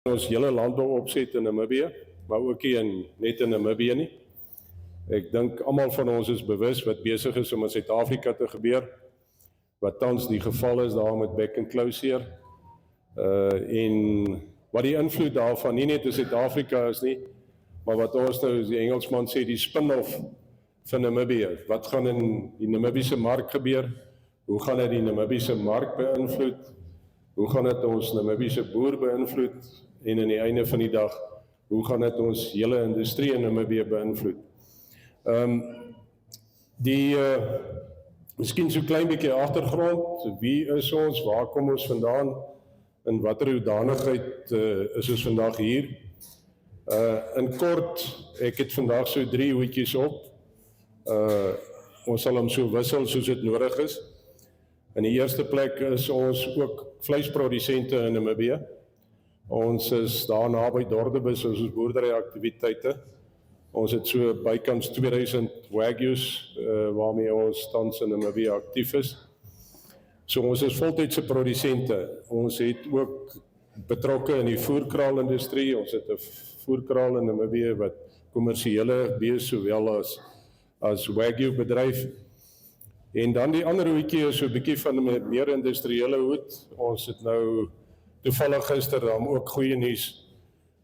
Ons hele landbou opset in Namibië, maar ook nie net in Namibië nie. Ek dink almal van ons is bewus wat besig is om in Suid-Afrika te gebeur, wat tans die geval is daar met back and closure, en wat die invloed daarvan nie net in Suid-Afrika is nie, maar wat ons nou, die Engelsman sê, die spin-off van Namibië. Wat gaan in die Namibiese mark gebeur? Hoe gaan dit die Namibiese mark beïnvloed? Hoe gaan dit ons Namibiese boer beïnvloed? En aan die einde van die dag, hoe gaan dit ons hele industrie in Namibië beïnvloed? Miskien so klein bietjie agtergrond, wie is ons, waar kom ons vandaan, in watter hoedanigheid is ons vandag hier? In kort, ek het vandag so 3 hoedjies op, ons sal hom so wissel soos dit nodig is. In die eerste plek is ons ook vleisprodusente in Namibië. Ons is daar naby Dordebus, ons boerderyaktiwiteite. Ons het so bykans 2000 Wagyus waarmee ons tans in Namibië aktief is. So ons is voltydse produsente. Ons het ook betrokke in die voerkraalindustrie. Ons het 'n voerkraal in Namibië wat kommersiële bees sowel as Wagyu bedryf. En dan die ander hoedjie is so 'n bietjie van 'n meer industriële hoed. Ons het nou toevallig gister dan ook goeie nuus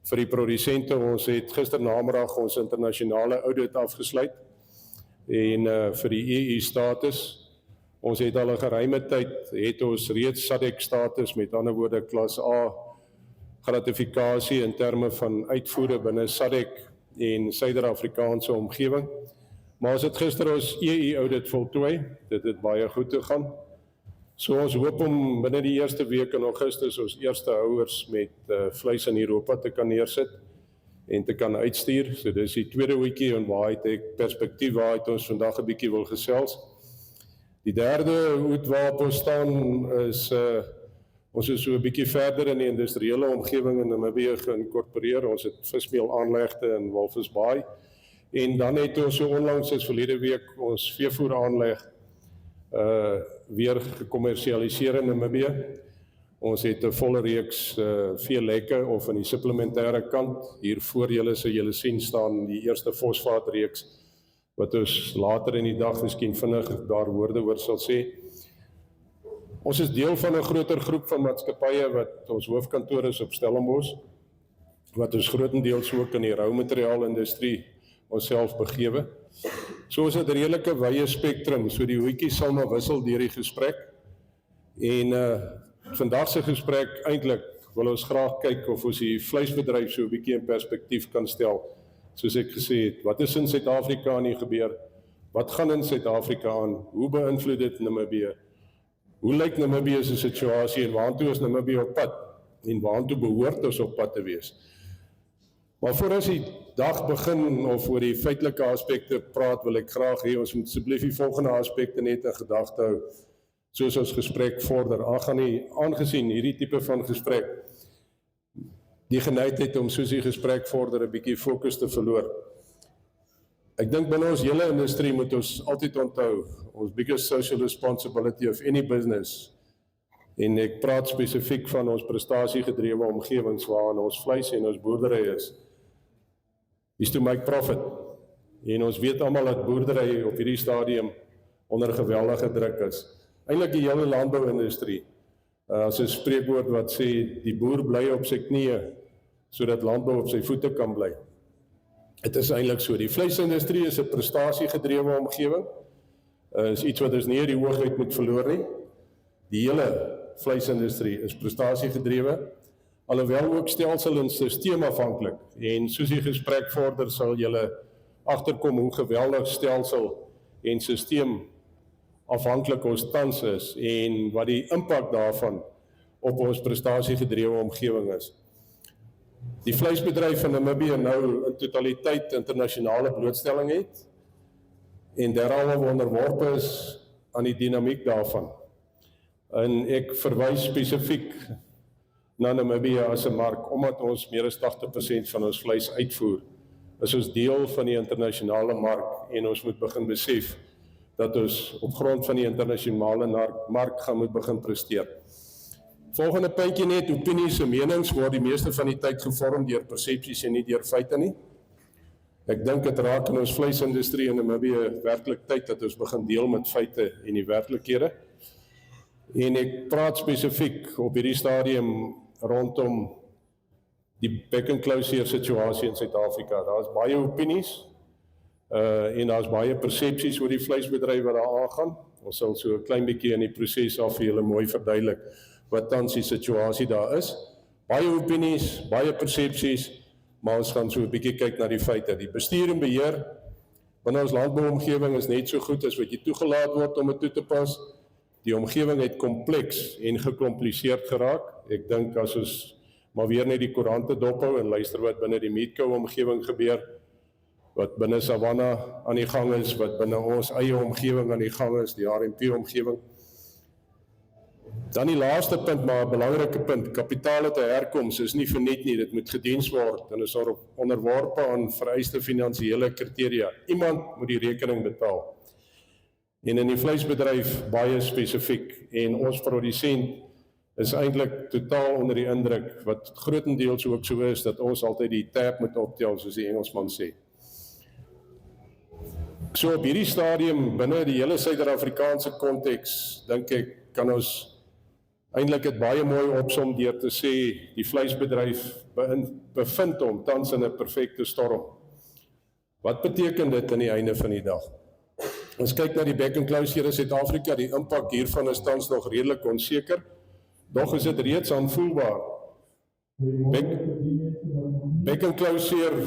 vir die produsente. Ons het gister namiddag ons internasionale audit afgesluit en vir die EU status. Ons het al 'n geruime tyd het ons reeds SADC status, met ander woorde klas A gratifikasie in terme van uitvoere binne SADC en Suider-Afrikaanse omgewing. Maar ons het gister ons EU audit voltooi, dit het baie goed gegaan. So ons hoop om binne die eerste week in Augustus ons eerste houers met vleis in Europa te kan neersit en te kan uitstuur. So dis die tweede hoedjie en waar het ek perspektief waar het ons vandag 'n bietjie wil gesels. Die derde hoed waarop ons staan is ons is so 'n bietjie verder in die industriële omgewing in Namibië geïnkorporeer. Ons het vismeel aanlegte in Walvis Bay. En dan het ons so onlangs as verlede week ons veevoer aanleg weer gekommersialiseer in Namibië. Ons het 'n volle reeks veelekke of in die supplementêre kant. Hier voor julle sal julle sien staan die eerste fosfaatreeks wat ons later in die dag miskien vinnig daar woorde oor sal sê. Ons is deel van 'n groter groep van maatskappye wat ons hoofkantoor is op Stellenbosch, wat ons grootendeels ook in die roumateriaalindustrie onsself begewe. So is dit 'n redelike wye spektrum, so die hoedjies sal maar wissel deur die gesprek. En vandag se gesprek, eintlik wil ons graag kyk of ons die vleisbedryf so 'n bietjie in perspektief kan stel. Soos ek gesê het, wat is in Suid-Afrika aan die gebeur? Wat gaan in Suid-Afrika aan? Hoe beïnvloed dit Namibië? Hoe lyk Namibië se situasie en waartoe is Namibië op pad? En waartoe behoort ons op pad te wees? Maar voor ons die dag begin of oor die feitelike aspekte praat, wil ek graag hê ons moet asseblief die volgende aspekte net in gedagte hou, soos ons gesprek vorder. Aangesien hierdie tipe van gesprek die geneigtheid om soos die gesprek vorder 'n bietjie fokus te verloor. Ek dink binne ons hele industrie moet ons altyd onthou, ons biggest social responsibility of any business, en ek praat spesifiek van ons prestasiegedrewe omgewings waarin ons vleis en ons boerdery is to make profit. En ons weet almal dat boerdery op hierdie stadium onder geweldige druk is. Eintlik die hele landbouindustrie, as 'n spreekwoord wat sê die boer bly op sy knieë sodat landbou op sy voete kan bly. Dit is eintlik so. Die vleisindustrie is 'n prestasiegedrewe omgewing. Is iets wat ons nie die hoogheid moet verloor nie. Die hele vleisindustrie is prestasiegedrewe, alhoewel ook stelsel en sisteem afhanklik. En soos die gesprek vorder sal julle agterkom hoe geweldig stelsel en sisteem afhanklik ons tans is en wat die impak daarvan op ons prestasiegedrewe omgewing is. Die vleisbedryf in Namibië nou in totaliteit internasionale blootstelling het en derhalwe onderworpe is aan die dinamiek daarvan. En ek verwys spesifiek na Namibië as 'n mark, omdat ons meer as 80% van ons vleis uitvoer, is ons deel van die internasionale mark en ons moet begin besef dat ons op grond van die internasionale mark gaan moet begin presteer. Volgende puntjie net, opinies en menings word die meeste van die tyd gevorm deur persepsies en nie deur feite nie. Ek dink dit raak in ons vleisindustrie in Namibië werklik tyd dat ons begin deel met feite en die werklikhede. En ek praat spesifiek op hierdie stadium rondom die back-and-closure situasie in Suid-Afrika. Daar is baie opinies en daar is baie persepsies oor die vleisbedryf wat daar aangaan. Ons sal so 'n klein bietjie in die proses af vir julle mooi verduidelik wat tans die situasie daar is. Baie opinies, baie persepsies, maar ons gaan so 'n bietjie kyk na die feite. Die bestuur en beheer binne ons landbouomgewing is net so goed as wat jy toegelaat word om dit toe te pas. Die omgewing het kompleks en gekompliseerd geraak. Ek dink as ons maar weer net die koerante dophou en luister wat binne die Meatco omgewing gebeur, wat binne Savanna aan die gang is, wat binne ons eie omgewing aan die gang is, die RMP omgewing. Dan die laaste punt, maar 'n belangrike punt, kapitaal te herkoms is nie verniet nie, dit moet gediens word en is onderworpe aan vereiste finansiële kriteria. Iemand moet die rekening betaal. En in die vleisbedryf baie spesifiek en ons produsent is eintlik totaal onder die indruk wat grootendeels ook so is dat ons altyd die tab moet optel soos die Engelsman sê. So op hierdie stadium binne die hele Suid-Afrikaanse konteks dink ek kan ons eintlik dit baie mooi opsom deur te sê die vleisbedryf bevind hom tans in 'n perfekte storm. Wat beteken dit aan die einde van die dag? Ons kyk na die back-and-closure in Suid-Afrika, die impak hiervan is tans nog redelik onseker, doch is dit reeds aanvoelbaar. Back-and-closure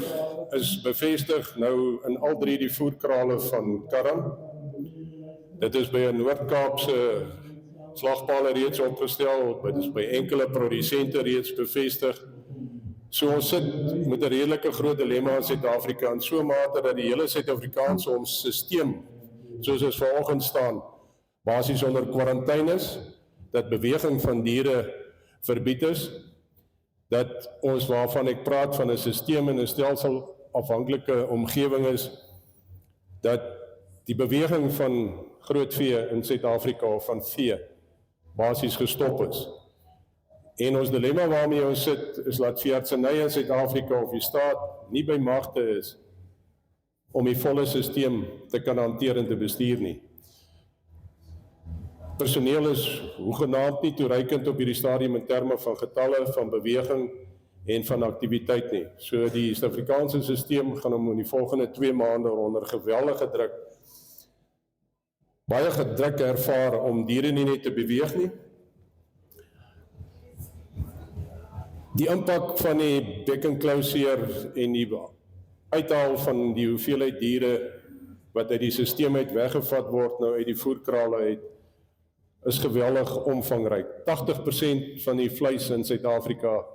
is bevestig nou in al drie die voerkrale van Karan. Dit is by 'n Noord-Kaapse slagpale reeds opgestel, dit is by enkele produsente reeds bevestig. So ons sit met 'n redelike groot dilemma in Suid-Afrika in so 'n mate dat die hele Suid-Afrikaanse stelsel, soos ons vanoggend staan, basies onder kwarantyne is, dat beweging van diere verbied is, dat ons waarvan ek praat van 'n stelsel en 'n stelsel afhanklike omgewing is, dat die beweging van grootvee in Suid-Afrika of van vee basies gestop is. En ons dilemma waarmee ons sit is dat veeartseny in Suid-Afrika of die staat nie by magte is om die volle stelsel te kan hanteer en te bestuur nie. Personeel is hoegenaamd nie toereikend op hierdie stadium in terme van getalle, van beweging en van aktiwiteit nie. So die Suid-Afrikaanse stelsel gaan hom in die volgende 2 maande onder geweldige druk, baie gedruk ervaar om diere nie net te beweeg nie. Die impak van die back-and-closure en die uithaal van die hoeveelheid diere wat uit die stelsel uit weggevat word, nou uit die voerkrale uit, is geweldig omvangryk. 80% van die vleis in Suid-Afrika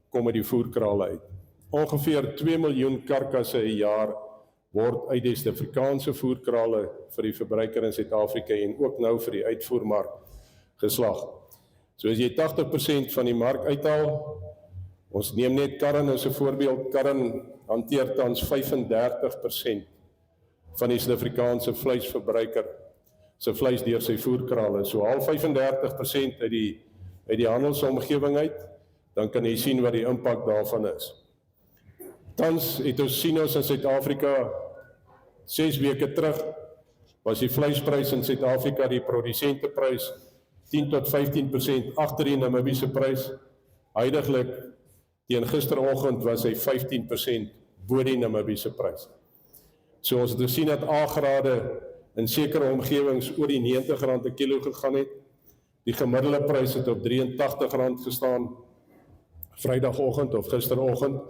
kom uit die voerkrale uit. Ongeveer 2 miljoen karkasse 'n jaar word uit die Suid-Afrikaanse voerkrale vir die verbruiker in Suid-Afrika en ook nou vir die uitvoermark geslag. So as jy 80% van die mark uithaal, ons neem net Karan as 'n voorbeeld, Karan hanteer tans 35% van die Suid-Afrikaanse vleisverbruiker se vleis deur sy voerkrale. So al 35% uit die handelsomgewing uit, dan kan jy sien wat die impak daarvan is. Tans het ons sien ons in Suid-Afrika 6 weke terug was die vleisprys in Suid-Afrika, die produsenteprys 10 tot 15% agter die Namibiese prys. Huidiglik teen gisteroggend was hy 15% bo die Namibiese prys. So ons het gesien dat A-grade in sekere omgewings oor die R90 per kilo gegaan het. Die gemiddelde prys het op R83 gestaan Vrydagoggend of gisteroggend.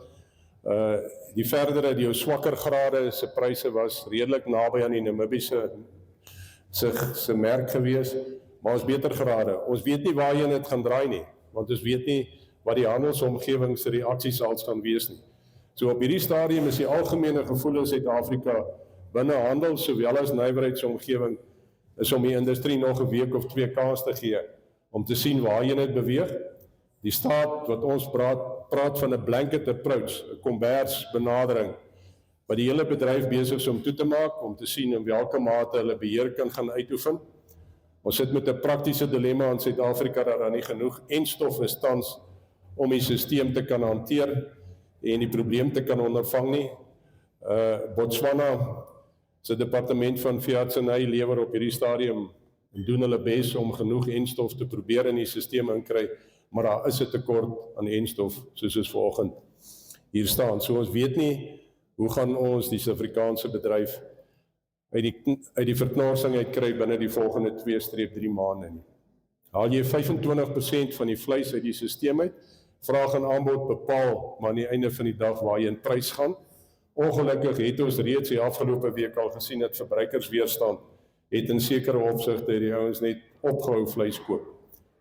Die verdere, die swakker grade se pryse was redelik naby aan die Namibiese se merk gewees, maar ons beter grade. Ons weet nie waarheen dit gaan draai nie, want ons weet nie wat die handelsomgewing se reaksies sal gaan wees nie. So op hierdie stadium is die algemene gevoel in Suid-Afrika binne handel sowel as nywerheidsomgewing is om die industrie nog 'n week of 2 kans te gee om te sien waarheen dit beweeg. Die staat wat ons praat van 'n blanket approach, 'n kombers benadering, wat die hele bedryf besig is om toe te maak, om te sien in watter mate hulle beheer kan gaan uitoefen. Ons sit met 'n praktiese dilemma in Suid-Afrika dat daar nie genoeg enstof is tans om die stelsel te kan hanteer en die probleem te kan ondervang nie. Botswana se departement van veeartseny lewer op hierdie stadium en doen hulle bes om genoeg enstof te probeer in die stelsel inkry, maar daar is 'n tekort aan enstof, soos ons vanoggend hier staan. So ons weet nie hoe gaan ons die Suid-Afrikaanse bedryf uit die verknarsing uitkry binne die volgende 2-3 maande nie. Haal jy 25% van die vleis uit die stelsel uit, vraag en aanbod bepaal, maar aan die einde van die dag waar jy in prys gaan. Ongelukkig het ons reeds die afgelope week al gesien dat verbruikersweerstand het in sekere opsigte die ouens net opgehou vleis koop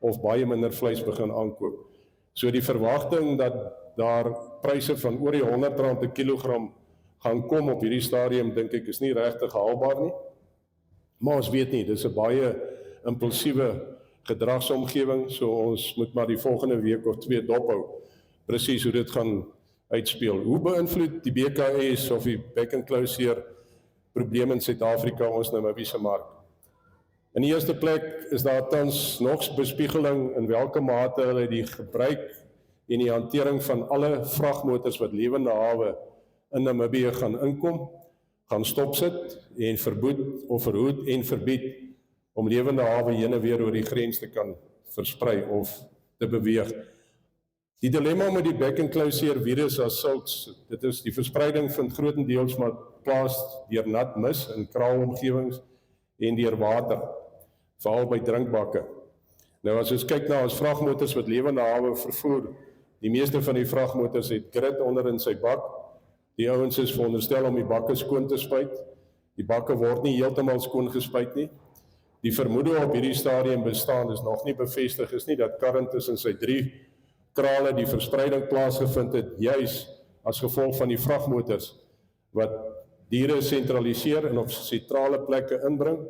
of baie minder vleis begin aankoop. So die verwagting dat daar pryse van oor die R100 per kilogram gaan kom op hierdie stadium, dink ek is nie regtig haalbaar nie. Maar ons weet nie, dis 'n baie impulsiewe gedragsomgewing, so ons moet maar die volgende week of 2 dophou presies hoe dit gaan uitspeel. Hoe beïnvloed die BKS of die back and closure probleem in Suid-Afrika ons Namibiese mark? In die eerste plek is daar tans nog bespiegeling in welke mate hulle die gebruik en die hantering van alle vragmotors wat lewende hawe in Namibië gaan inkom, gaan stopsit en verboed of verhoed en verbied om lewende hawe heen en weer oor die grens te kan versprei of te beweeg. Die dilemma met die back and closure virus as sulks, dit is die verspreiding vind grootendeels maar plaas deur nat mis in kraalomgewings en deur water, veral by drinkbakke. Nou as ons kyk na ons vragmotors wat lewende hawe vervoer, die meeste van die vragmotors het grit onder in sy bak. Die ouens is veronderstel om die bakke skoon te spuit. Die bakke word nie heeltemal skoon gespuit nie. Die vermoede op hierdie stadium bestaan is nog nie bevestig is nie dat karren tussen sy 3 krale die verspreiding plaasgevind het, juis as gevolg van die vragmotors wat diere sentraliseer en op sentrale plekke inbring,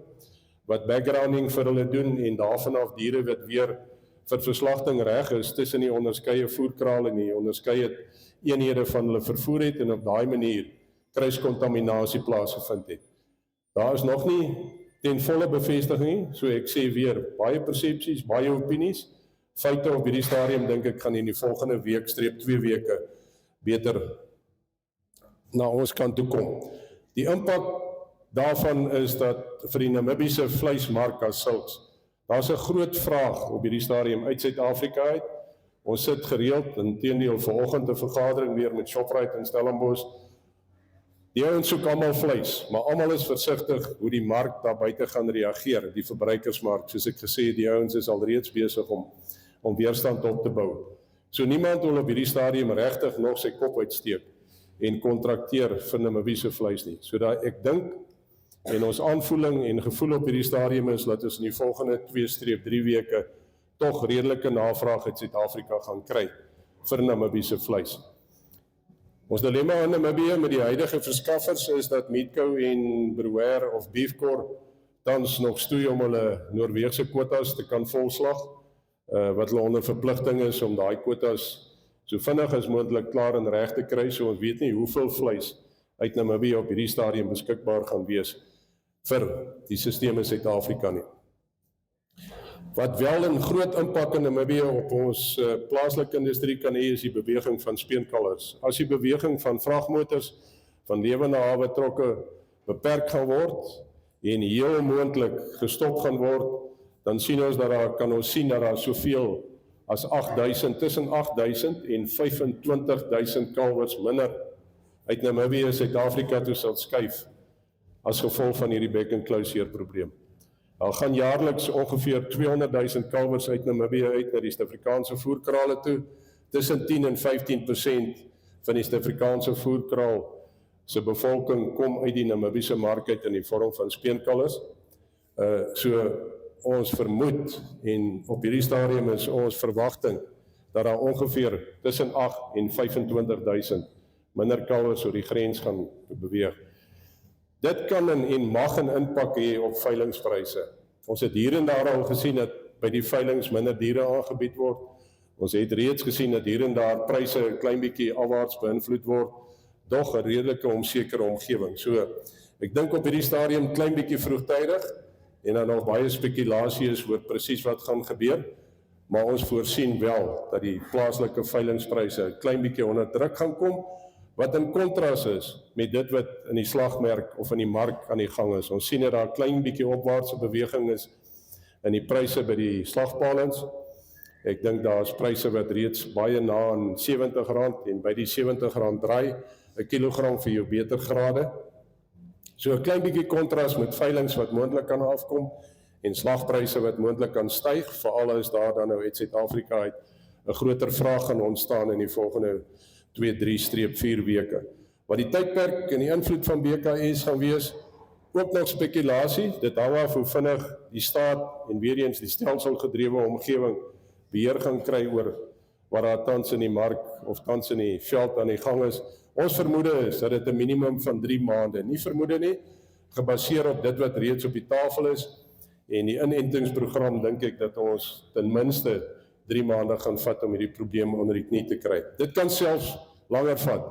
wat backgrounding vir hulle doen en daarvan af diere wat weer vir verslagting reg is tussen die onderskeie voerkrale en die onderskeie eenhede van hulle vervoer het en op daai manier kruiskontaminasie plaasgevind het. Daar is nog nie ten volle bevestig nie, so ek sê weer, baie persepsies, baie opinies, feite op hierdie stadium dink ek gaan in die volgende week, 2 weke, beter na ons kant toe kom. Die impak daarvan is dat vir die Namibiese vleismark as sulks, daar's 'n groot vraag op hierdie stadium uit Suid-Afrika uit. Ons sit gereeld, inteendeel vanoggend 'n vergadering weer met Shoprite in Stellenbosch. Die ouens soek almal vleis, maar almal is versigtig hoe die mark daar buite gaan reageer, die verbruikersmark, soos ek gesê het, die ouens is alreeds besig om weerstand op te bou. So niemand wil op hierdie stadium regtig nog sy kop uitsteek en kontrakteer vir Namibiese vleis nie. So dat ek dink en ons aanvoeling en gevoel op hierdie stadium is dat ons in die volgende 2-3 weke tog redelike navraag uit Suid-Afrika gaan kry vir Namibiese vleis. Ons dilemma in Namibië met die huidige verskaffers is dat Meatco en Brewer of Beefcore tans nog stoei om hulle Noorweegse kwotas te kan volslag, wat hulle onder verpligting is om daai kwotas so vinnig as moontlik klaar en reg te kry, so ons weet nie hoeveel vleis uit Namibië op hierdie stadium beskikbaar gaan wees vir die stelsel in Suid-Afrika nie. Wat wel 'n groot impak in Namibië op ons plaaslike industrie kan hê is die beweging van speenkalvers. As die beweging van vragmotors van lewende hawe trokke beperk gaan word en heel moontlik gestop gaan word, dan sien ons dat daar soveel as 8.000, tussen 8.000 en 25.000 kalvers minder uit Namibië Suid-Afrika toe sal skuif as gevolg van hierdie back and closure probleem. Al gaan jaarliks ongeveer 200.000 kalvers uit Namibië uit na die Suid-Afrikaanse voerkrale toe. Tussen 10 en 15% van die Suid-Afrikaanse voerkraal se bevolking kom uit die Namibiese mark uit in die vorm van speenkalvers. So ons vermoed en op hierdie stadium is ons verwagting dat daar ongeveer tussen 8 en 25.000 minder kalvers oor die grens gaan beweeg. Dit kan en mag 'n impak hê op veilingspryse. Ons het hier en daar al gesien dat by die veilings minder diere aangebied word. Ons het reeds gesien dat hier en daar pryse 'n klein bietjie afwaarts beïnvloed word, dog 'n redelike onsekere omgewing. So ek dink op hierdie stadium klein bietjie vroegtydig en dan nog baie spekulasie is oor presies wat gaan gebeur, maar ons voorsien wel dat die plaaslike veilingspryse 'n klein bietjie onder druk gaan kom, wat in kontras is met dit wat in die slagmerk of in die mark aan die gang is. Ons sien dat daar 'n klein bietjie opwaartse beweging is in die pryse by die slagpalings. Ek dink daar is pryse wat reeds baie na aan R70 en by die R70 draai 'n kilogram vir jou beter grade. So 'n klein bietjie kontras met veilings wat moontlik kan afkom en slagpryse wat moontlik kan styg, veral as daar dan nou uit Suid-Afrika uit 'n groter vraag gaan ontstaan in die volgende 2-3-4 weke. Wat die tydperk en die invloed van BKS gaan wees, ook nog spekulasie. Dit hou af hoe vinnig die staat en weer eens die stelselgedrewe omgewing beheer gaan kry oor wat daar tans in die mark of tans in die veld aan die gang is. Ons vermoede is dat dit 'n minimum van 3 maande, nie vermoede nie, gebaseer op dit wat reeds op die tafel is en die inentingsprogram dink ek dat ons ten minste 3 maande gaan vat om hierdie probleem onder die knie te kry. Dit kan selfs langer vat.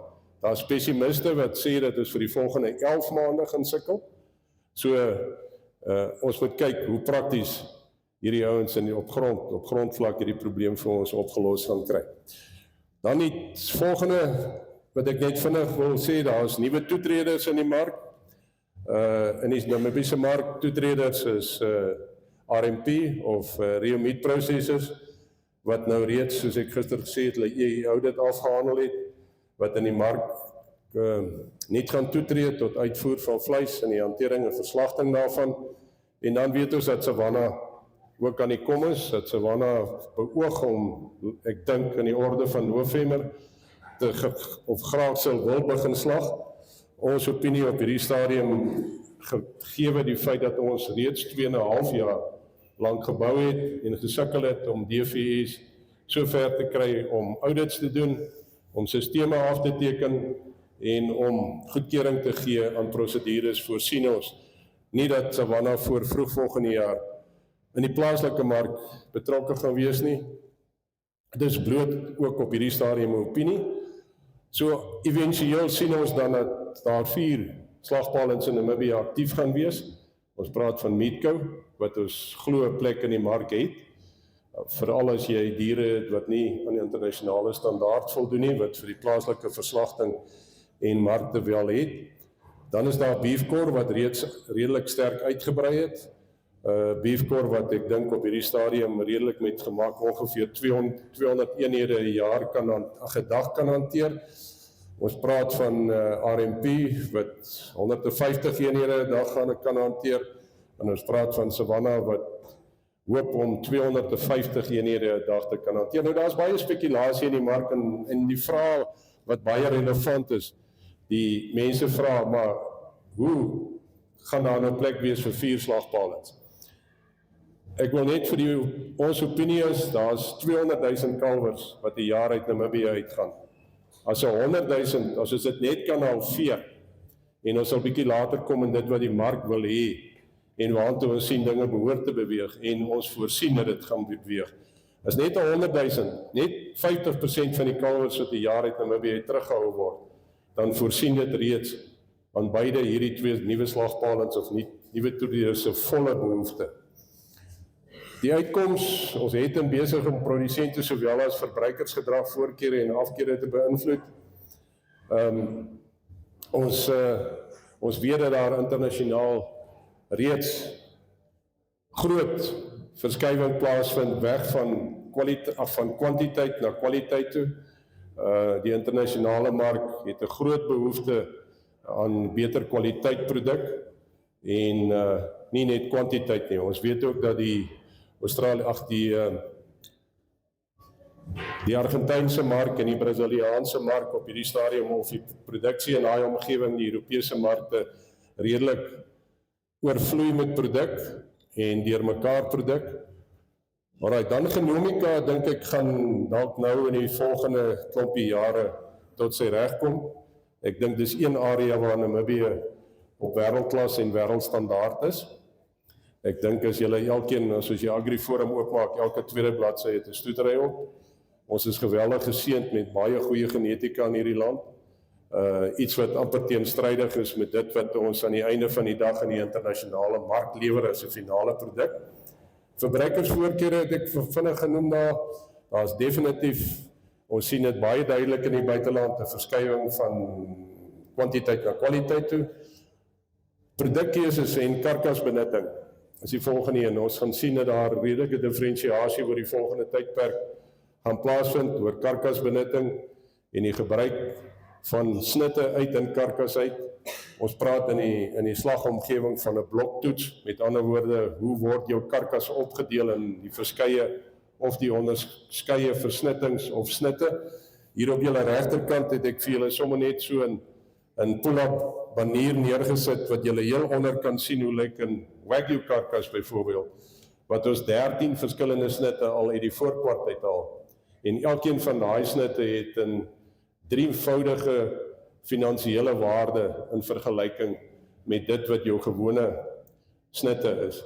Daar is pessimiste wat sê dat ons vir die volgende 11 maande gaan sukkel. So ons moet kyk hoe prakties hierdie ouens op grondvlak hierdie probleem vir ons opgelos gaan kry. Dan die volgende wat ek net vinnig wil sê, daar is nuwe toetreders in die mark. In die Namibiese mark toetreders is RMP of Rio Meat Processors, wat nou reeds, soos ek gister gesê het, hulle EE audit afgehandel het, wat in die mark niet gaan toetree tot uitvoer van vleis en die hantering en verslagting daarvan. En dan weet ons dat Savannah ook aan die kom is, dat Savannah beoog om, ek dink in die orde van November, of graag sal wil begin slag. Ons opinie op hierdie stadium, gegewe die feit dat ons reeds 2,5 jaar lang gebou het en gesukkel het om DVS so ver te kry om audits te doen, om sisteme af te teken en om goedkeuring te gee aan prosedures, voorsien ons nie dat Savannah voor vroeg volgende jaar in die plaaslike mark betrokke gaan wees nie. Dit is bloot ook op hierdie stadium 'n opinie. So eventueel sien ons dan dat daar 4 slagpalings in Namibië aktief gaan wees. Ons praat van Meatco, wat ons glo 'n plek in die mark het, veral as jy diere het wat nie aan die internasionale standaard voldoen nie, wat vir die plaaslike verslagting en markte wel het. Dan is daar Beefcore wat reeds redelik sterk uitgebrei het. Beefcore wat ek dink op hierdie stadium redelik met gemaak ongeveer 200 eenhede 'n jaar gedag kan hanteer. Ons praat van RMP wat 150 eenhede 'n dag kan hanteer. En ons praat van Savannah wat hoop om 250 eenhede 'n dag te kan hanteer. Nou daar is baie spekulasie in die mark en die vraag wat baie relevant is. Die mense vra, maar hoe gaan daar nou plek wees vir 4 slagpalings? Ek wil net vir ons opinie is, daar is 200,000 kalvers wat 'n jaar uit Namibië uitgaan. As 100,000, as ons dit net kan halveer, en ons sal bietjie later kom in dit wat die mark wil hê, en waartoe ons sien dinge behoort te beweeg, en ons voorsien dat dit gaan beweeg. As net 100,000, net 50% van die kalvers wat 'n jaar uit Namibië teruggehou word, dan voorsien dit reeds aan beide hierdie 2 nuwe slagpalings of nuwe toetreders se volle behoefte. Die uitkoms, ons het in besig om produsente sowel as verbruikersgedrag voorkeure en afkeure te beïnvloed. Ons weet dat daar internasionaal reeds groot verskywing plaasvind weg van kwantiteit na kwaliteit toe. Die internasionale mark het 'n groot behoefte aan beter kwaliteit produk en nie net kwantiteit nie. Ons weet ook dat die Argentynse mark en die Braziliaanse mark op hierdie stadium of die produksie in daai omgewing, die Europese markte redelik oorvloei met produk en deur mekaar produk. Alright, dan genomika dink ek gaan dalk nou in die volgende klompie jare tot sy reg kom. Ek dink dis een area waar Namibië op wêreldklas en wêreldstandaard is. Ek dink as julle elkeen, soos jy AgriForum oopmaak, elke tweede bladsy het 'n stoetery op. Ons is geweldig geseënd met baie goeie genetika in hierdie land. iets wat amper teenstrydig is met dit wat ons aan die einde van die dag in die internasionale mark lewer as 'n finale produk. Verbruikersvoorkeure het ek vinnig genoem daar's definitief, ons sien dit baie duidelik in die buiteland, 'n verskywing van kwantiteit na kwaliteit toe. Produkkeuses en karkasbenutting is die volgende een. Ons gaan sien dat daar redelike diferensiasie oor die volgende tydperk gaan plaasvind oor karkasbenutting en die gebruik van snitte uit en karkas uit. Ons praat in die slagomgewing van 'n bloktoets, met ander woorde, hoe word jou karkas opgedeel in die verskeie of die onderskeie versnittings of snitte. Hier op julle regterkant het ek vir julle sommer net so 'n pull-up banier neergesit wat julle heel onder kan sien hoe lyk 'n Wagyu karkas byvoorbeeld, wat ons 13 verskillende snitte al uit die voorkwart uithaal. En elkeen van daai snitte het 'n drievoudige finansiële waarde in vergelyking met dit wat jou gewone snitte is.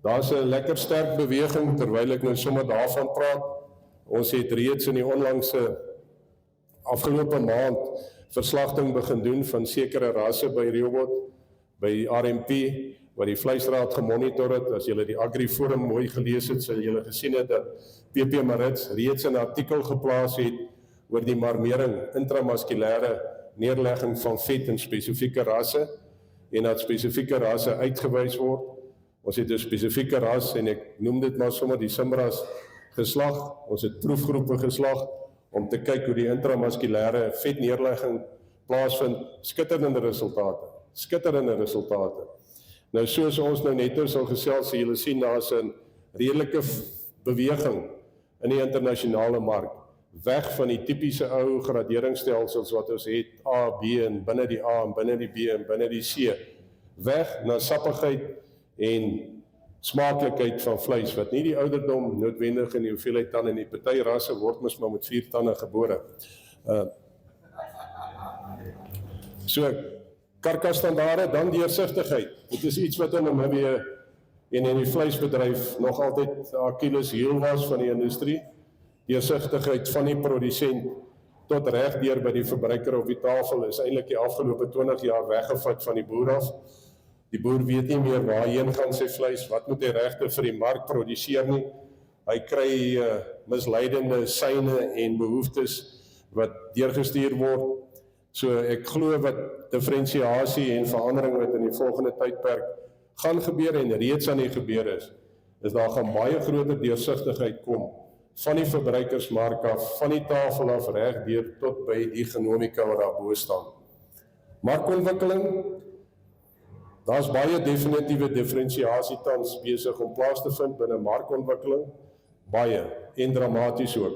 Daar's 'n lekker sterk beweging terwyl ek nou sommer daarvan praat. Ons het reeds in die onlangse afgelope maand verslagting begin doen van sekere rasse by Rehoboth, by RMP, wat die vleisraad gemonitor het. As julle die AgriForum mooi gelees het, sal julle gesien het dat PP Marits reeds 'n artikel geplaas het oor die marmering, intramuskulêre neerlegging van vet in spesifieke rasse, en dat spesifieke rasse uitgewys word. Ons het 'n spesifieke ras, en ek noem dit maar sommer die Simras geslag. Ons het proefgroepe geslag om te kyk hoe die intramuskulêre vetneerlegging plaasvind. Skitterende resultate. Nou soos ons nou net sal gesels, julle sien daar's 'n redelike beweging in die internasionale mark, weg van die tipiese ou graderingsstelsels wat ons het, A, B, en binne die A, en binne die B, en binne die C, weg na sappigheid en smaaklikheid van vleis, wat nie die ouderdom noodwendig in die hoeveelheid tande nie. Party rasse word mos maar met 4 tande gebore. So, karkasstandaarde, dan deursigtigheid. Dit is iets wat in Namibië en in die vleisbedryf nog altyd Achilles heel was van die industrie. Deursigtigheid van die produsent tot reg deur by die verbruiker op die tafel is eintlik die afgelope 20 jaar weggevat van die boer af. Die boer weet nie meer waarheen gaan sy vleis, wat moet hy regtig vir die mark produseer nie. Hy kry misleidende syne en behoeftes wat deurgestuur word. So ek glo wat diferensiasie en verandering wat in die volgende tydperk gaan gebeur en reeds aan die gebeur is daar gaan baie groter deursigtigheid kom van die verbruikersmark af, van die tafel af reg deur tot by die genomika wat daarbo staan. Markontwikkeling, daar's baie definitiewe diferensiasie tans besig om plaas te vind binne markontwikkeling, baie en dramaties ook.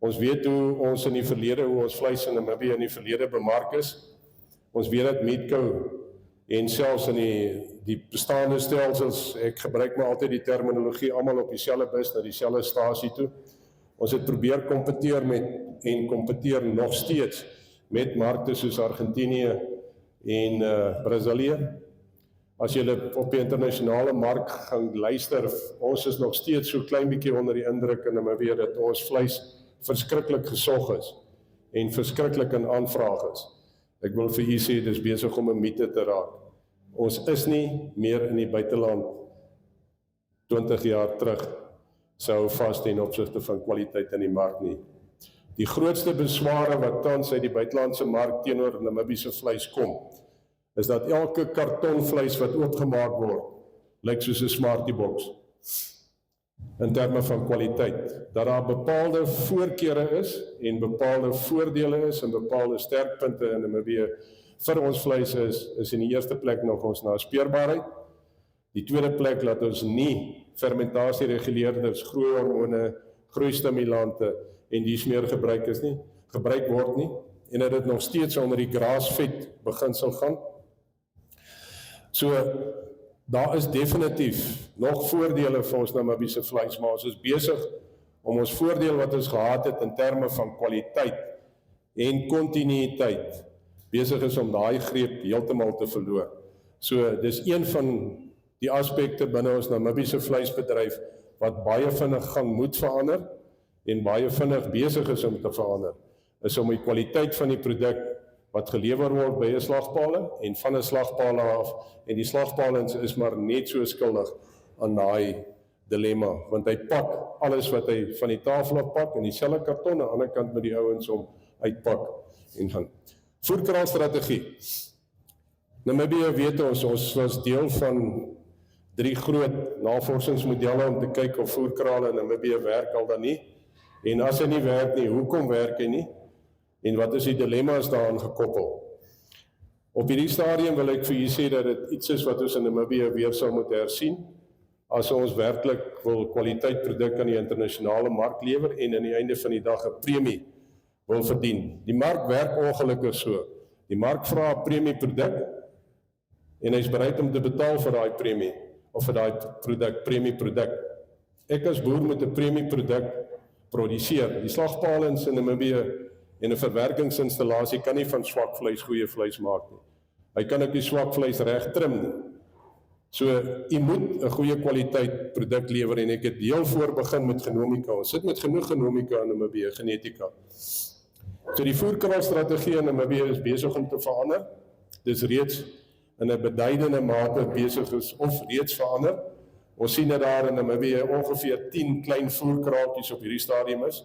Ons weet hoe ons in die verlede, hoe ons vleis in Namibië in die verlede bemark is. Ons weet dat Meatco en selfs in die bestaande stelsels, ek gebruik maar altyd die terminologie, almal op dieselfde bus na dieselfde stasie toe. Ons het probeer kompeteer met en kompeteer nog steeds met markte soos Argentinië en Brasilië. As julle op die internasionale mark gaan luister, ons is nog steeds so klein bietjie onder die indruk en dan weer dat ons vleis verskriklik gesog is en verskriklik in aanvraag is. Ek wil vir u sê, dis besig om 'n mite te raak. Ons is nie meer in die buiteland 20 jaar terug sou vas ten opsigte van kwaliteit in die mark nie. Die grootste besware wat tans uit die buitelandse mark teenoor Namibiese vleis kom, is dat elke kartonvleis wat oopgemaak word, lyk soos 'n Smartie box. In terme van kwaliteit, dat daar bepaalde voorkeure is en bepaalde voordele is en bepaalde sterkpunte in Namibië vir ons vleis is in die eerste plek nog ons naspeurbaarheid. Die tweede plek laat ons nie fermentasiereguleerders, groeihormone, groeistimulante en dies meer gebruik word nie, en dat dit nog steeds onder die graasvet beginsel gaan. So, daar is definitief nog voordele vir ons Namibiese vleis, maar ons is besig om ons voordeel wat ons gehad het in terme van kwaliteit en kontinuïteit, besig is om daai greep heeltemal te verloor. So, dis een van die aspekte binne ons Namibiese vleisbedryf wat baie vinnig gaan moet verander en baie vinnig besig is om te verander, is om die kwaliteit van die produk wat gelewer word by 'n slagpale en van 'n slagpale af, en die slagpale is maar net so skuldig aan daai dilemma, want hy pak alles wat hy van die tafel afpak en dieselfde karton aan die ander kant met die ouens om uitpak en gaan. Voerkraalstrategie. Namibië weet ons was deel van 3 groot navorsingsmodelle om te kyk of voerkrale in Namibië werk al dan nie. En as hy nie werk nie, hoekom werk hy nie? En wat is die dilemma's daaraan gekoppel? Op hierdie stadium wil ek vir julle sê dat dit iets is wat ons in Namibië weer sal moet hersien, as ons werklik wil kwaliteitproduk aan die internasionale mark lewer en aan die einde van die dag 'n premie wil verdien. Die mark werk ongelukkig so. Die mark vra 'n premieproduk en hy is bereid om te betaal vir daai premie of vir daai premieproduk. Ek as boer moet 'n premieproduk produseer. Die slagpalens in Namibië en 'n verwerkingsinstallasie kan nie van swak vleis goeie vleis maak nie. Hy kan ook die swak vleis reg trim nie. So, jy moet 'n goeie kwaliteit produk lewer en ek het heel voor begin met genomika. Ons sit met genoeg genomika in Namibië, genetika. So die voerkraalstrategie in Namibië is besig om te verander. Dis reeds in 'n beduidende mate besig is of reeds verander. Ons sien dat daar in Namibië ongeveer 10 klein voerkraaltjies op hierdie stadium is.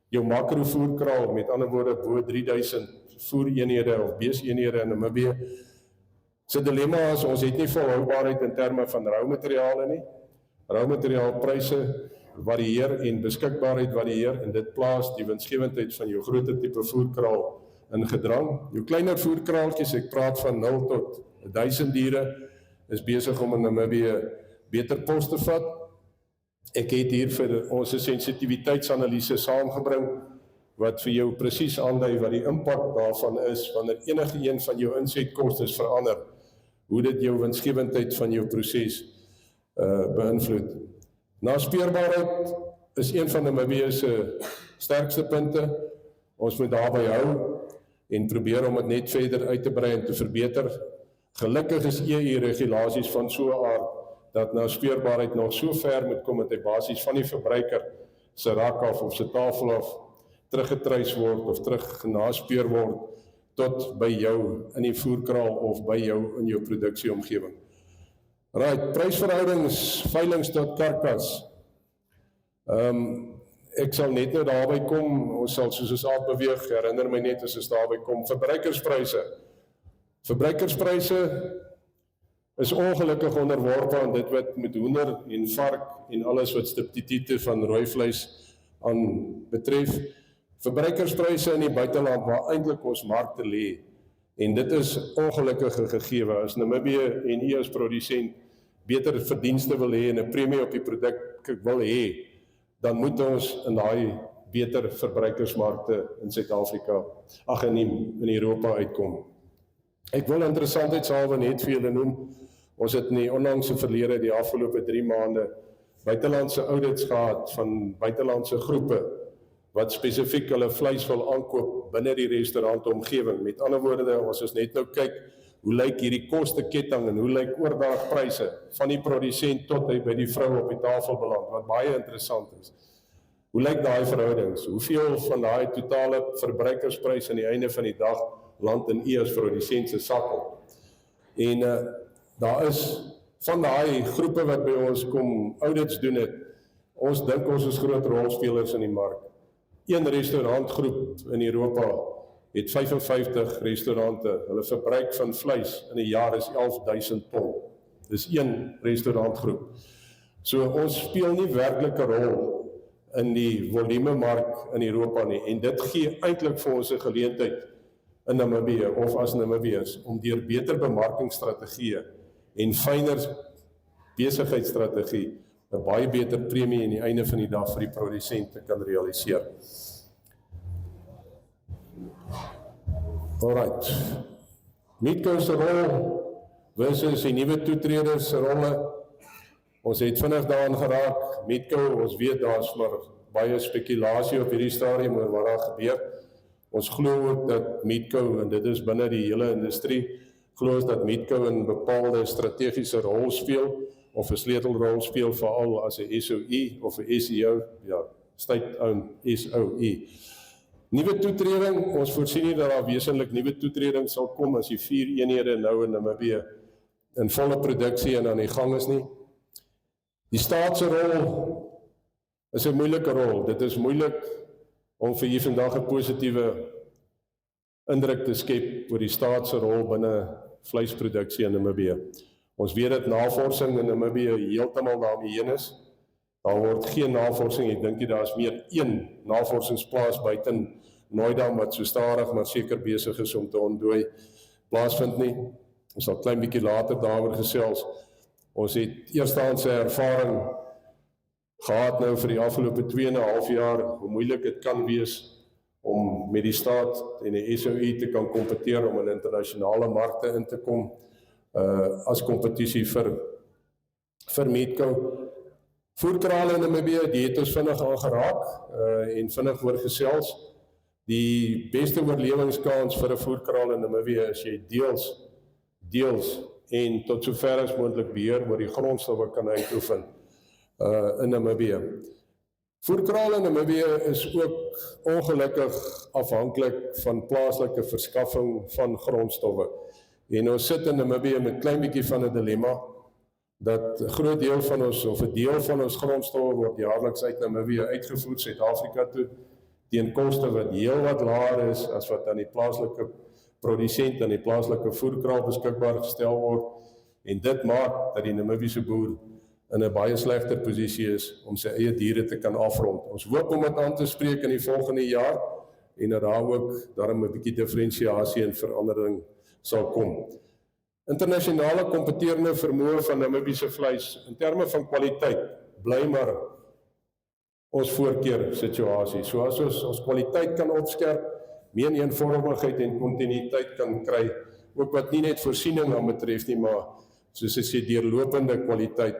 Jou makrovoerkraal, met ander woorde bo 3000 voereenhede of beeseenhede in Namibië. Sy dilemma is, ons het nie volhoubaarheid in terme van roumateriale nie. Roumateriaalpryse varieer en beskikbaarheid varieer en dit plaas die winsgewendheid van jou groter tipe voerkraal in gedrang. Jou kleiner voerkraaltjies, ek praat van 0 tot 1000 diere, is besig om in Namibië beter pos te vat. Ek het hier vir ons 'n sensitiwiteitsanalise saamgebring wat vir jou presies aandui wat die impak daarvan is wanneer enige een van jou insetkostes verander, hoe dit jou winsgewendheid van jou proses beïnvloed. Naspeurbaarheid is een van Namibië se sterkste punte. Ons moet daarby hou en probeer om dit net verder uit te brei en te verbeter. Gelukkig is EU-regulasies van so 'n aard dat naspeurbaarheid nog so ver moet kom dat hy basies van die verbruiker se rak af of se tafel af teruggetreis word of teruggenaspeur word tot by jou in die voerkraal of by jou in jou produksieomgewing. Right, prysverhoudings, veilings tot karkas. Ek sal net nou daarby kom, ons sal soos ons afbeweeg, herinner my net as ons daarby kom, verbruikerspryse. Verbruikerspryse is ongelukkig onderworpe aan dit wat met hoender en vark en alles wat substitute van rooi vleis aan betref. Verbruikerspryse in die buiteland waar eintlik ons markte lê, en dit is ongelukkige gegewe. As Namibië en u as produsent beter verdienste wil hê en 'n premie op die produk wil hê, dan moet ons in daai beter verbruikersmarkte in Suid-Afrika, in Europa uitkom. Ek wil interessantheidshalwe net vir julle noem, ons het in die onlangse verlede die afgelope 3 maande buitelandse audits gehad van buitelandse groepe wat spesifiek hulle vleis wil aankoop binne die restaurantomgewing. Met ander woorde, ons is net nou kyk, hoe lyk hierdie kosteketting en hoe lyk oordragpryse van die produsent tot hy by die vrou op die tafel beland, wat baie interessant is. Hoe lyk daai verhoudings? Hoeveel van daai totale verbruikersprys aan die einde van die dag land in u as produsent se sak op? En daar is van daai groepe wat by ons kom audits doen het, ons dink ons is groot rolspelers in die mark. Een restaurantgroep in Europa het 55 restaurante. Hulle verbruik van vleis in 'n jaar is 11.000 ton. Dis een restaurantgroep. So ons speel nie werklik 'n rol in die volumemark in Europa nie, en dit gee eintlik vir ons 'n geleentheid in Namibië of as Namibiërs om deur beter bemarkingsstrategieë en fyner besigheidsstrategie 'n baie beter premie aan die einde van die dag vir die produsent te kan realiseer. Alright. Meatco se rol versus die nuwe toetreders se rolle. Ons het vinnig daaraan geraak. Meatco, ons weet daar's maar baie spekulasie op hierdie stadium oor wat daar gebeur. Ons glo ook dat Meatco, en dit is binne die hele industrie, glo ons dat Meatco 'n bepaalde strategiese rol speel of 'n sleutelrol speel veral as 'n SOE of 'n SEO, ja, state-owned SOE. Nuwe toetreding, ons voorsien nie dat daar wesentlik nuwe toetreding sal kom as die 4 eenhede nou in Namibië in volle produksie en aan die gang is nie. Die staat se rol is 'n moeilike rol. Dit is moeilik om vir hier vandag 'n positiewe indruk te skep oor die staat se rol binne vleisproduksie in Namibië. Ons weet dat navorsing in Namibië heeltemal daarmee heen is. Daar word geen navorsing, ek dink daar is meer 1 navorsingsplaas buiten Nooidam wat so stadig maar seker besig is om te ontdooi plaasvind nie. Ons sal klein bietjie later daaroor gesels. Ons het eerstehandse ervaring gehad nou vir die afgelope 2,5 jaar, hoe moeilik dit kan wees om met die staat en die SOE te kan kompeteer om in internasionale markte in te kom as kompetisie vir Metco. Voerkrale in Namibië, die het ons vinnig aangeraak en vinnig oor gesels. Die beste oorlewingskans vir 'n voerkraal in Namibië is jy deels en tot sover as moontlik beheer oor die grondstowwe kan uitoefen in Namibië. Voerkrale in Namibië is ook ongelukkig afhanklik van plaaslike verskaffing van grondstowwe. En ons sit in Namibië met klein bietjie van 'n dilemma dat 'n groot deel van ons of 'n deel van ons grondstowwe word jaarliks uit Namibië uitgevoer Suid-Afrika toe teen koste wat heel wat laer is as wat aan die plaaslike produsent en die plaaslike voerkraal beskikbaar gestel word. En dit maak dat die Namibiese boer in 'n baie slegter posisie is om sy eie diere te kan afrond. Ons hoop om dit aan te spreek in die volgende jaar en dat daar ook daarom 'n bietjie diferensiasie en verandering sal kom. Internasionale kompeterende vermoë van Namibiese vleis in terme van kwaliteit bly maar ons voorkeur situasie. So as ons kwaliteit kan opskerp, meer eenvormigheid en kontinuïteit kan kry, ook wat nie net voorsiening aan betref nie, maar soos ek sê deurlopende kwaliteit,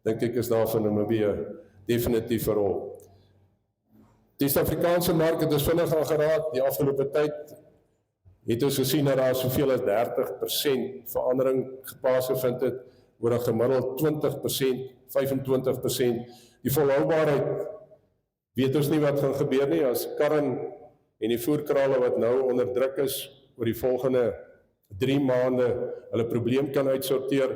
dink ek is daar vir Namibië definitief 'n rol. Die Suid-Afrikaanse mark het ons vinnig aangeraak die afgelope tyd. Het ons gesien dat daar soveel as 30% verandering geplaasgevind het, oor 'n gemiddeld 20%, 25%. Die volhoubaarheid weet ons nie wat gaan gebeur nie, as karren en die voerkrale wat nou onder druk is, oor die volgende 3 maande hulle probleem kan uitsorteer,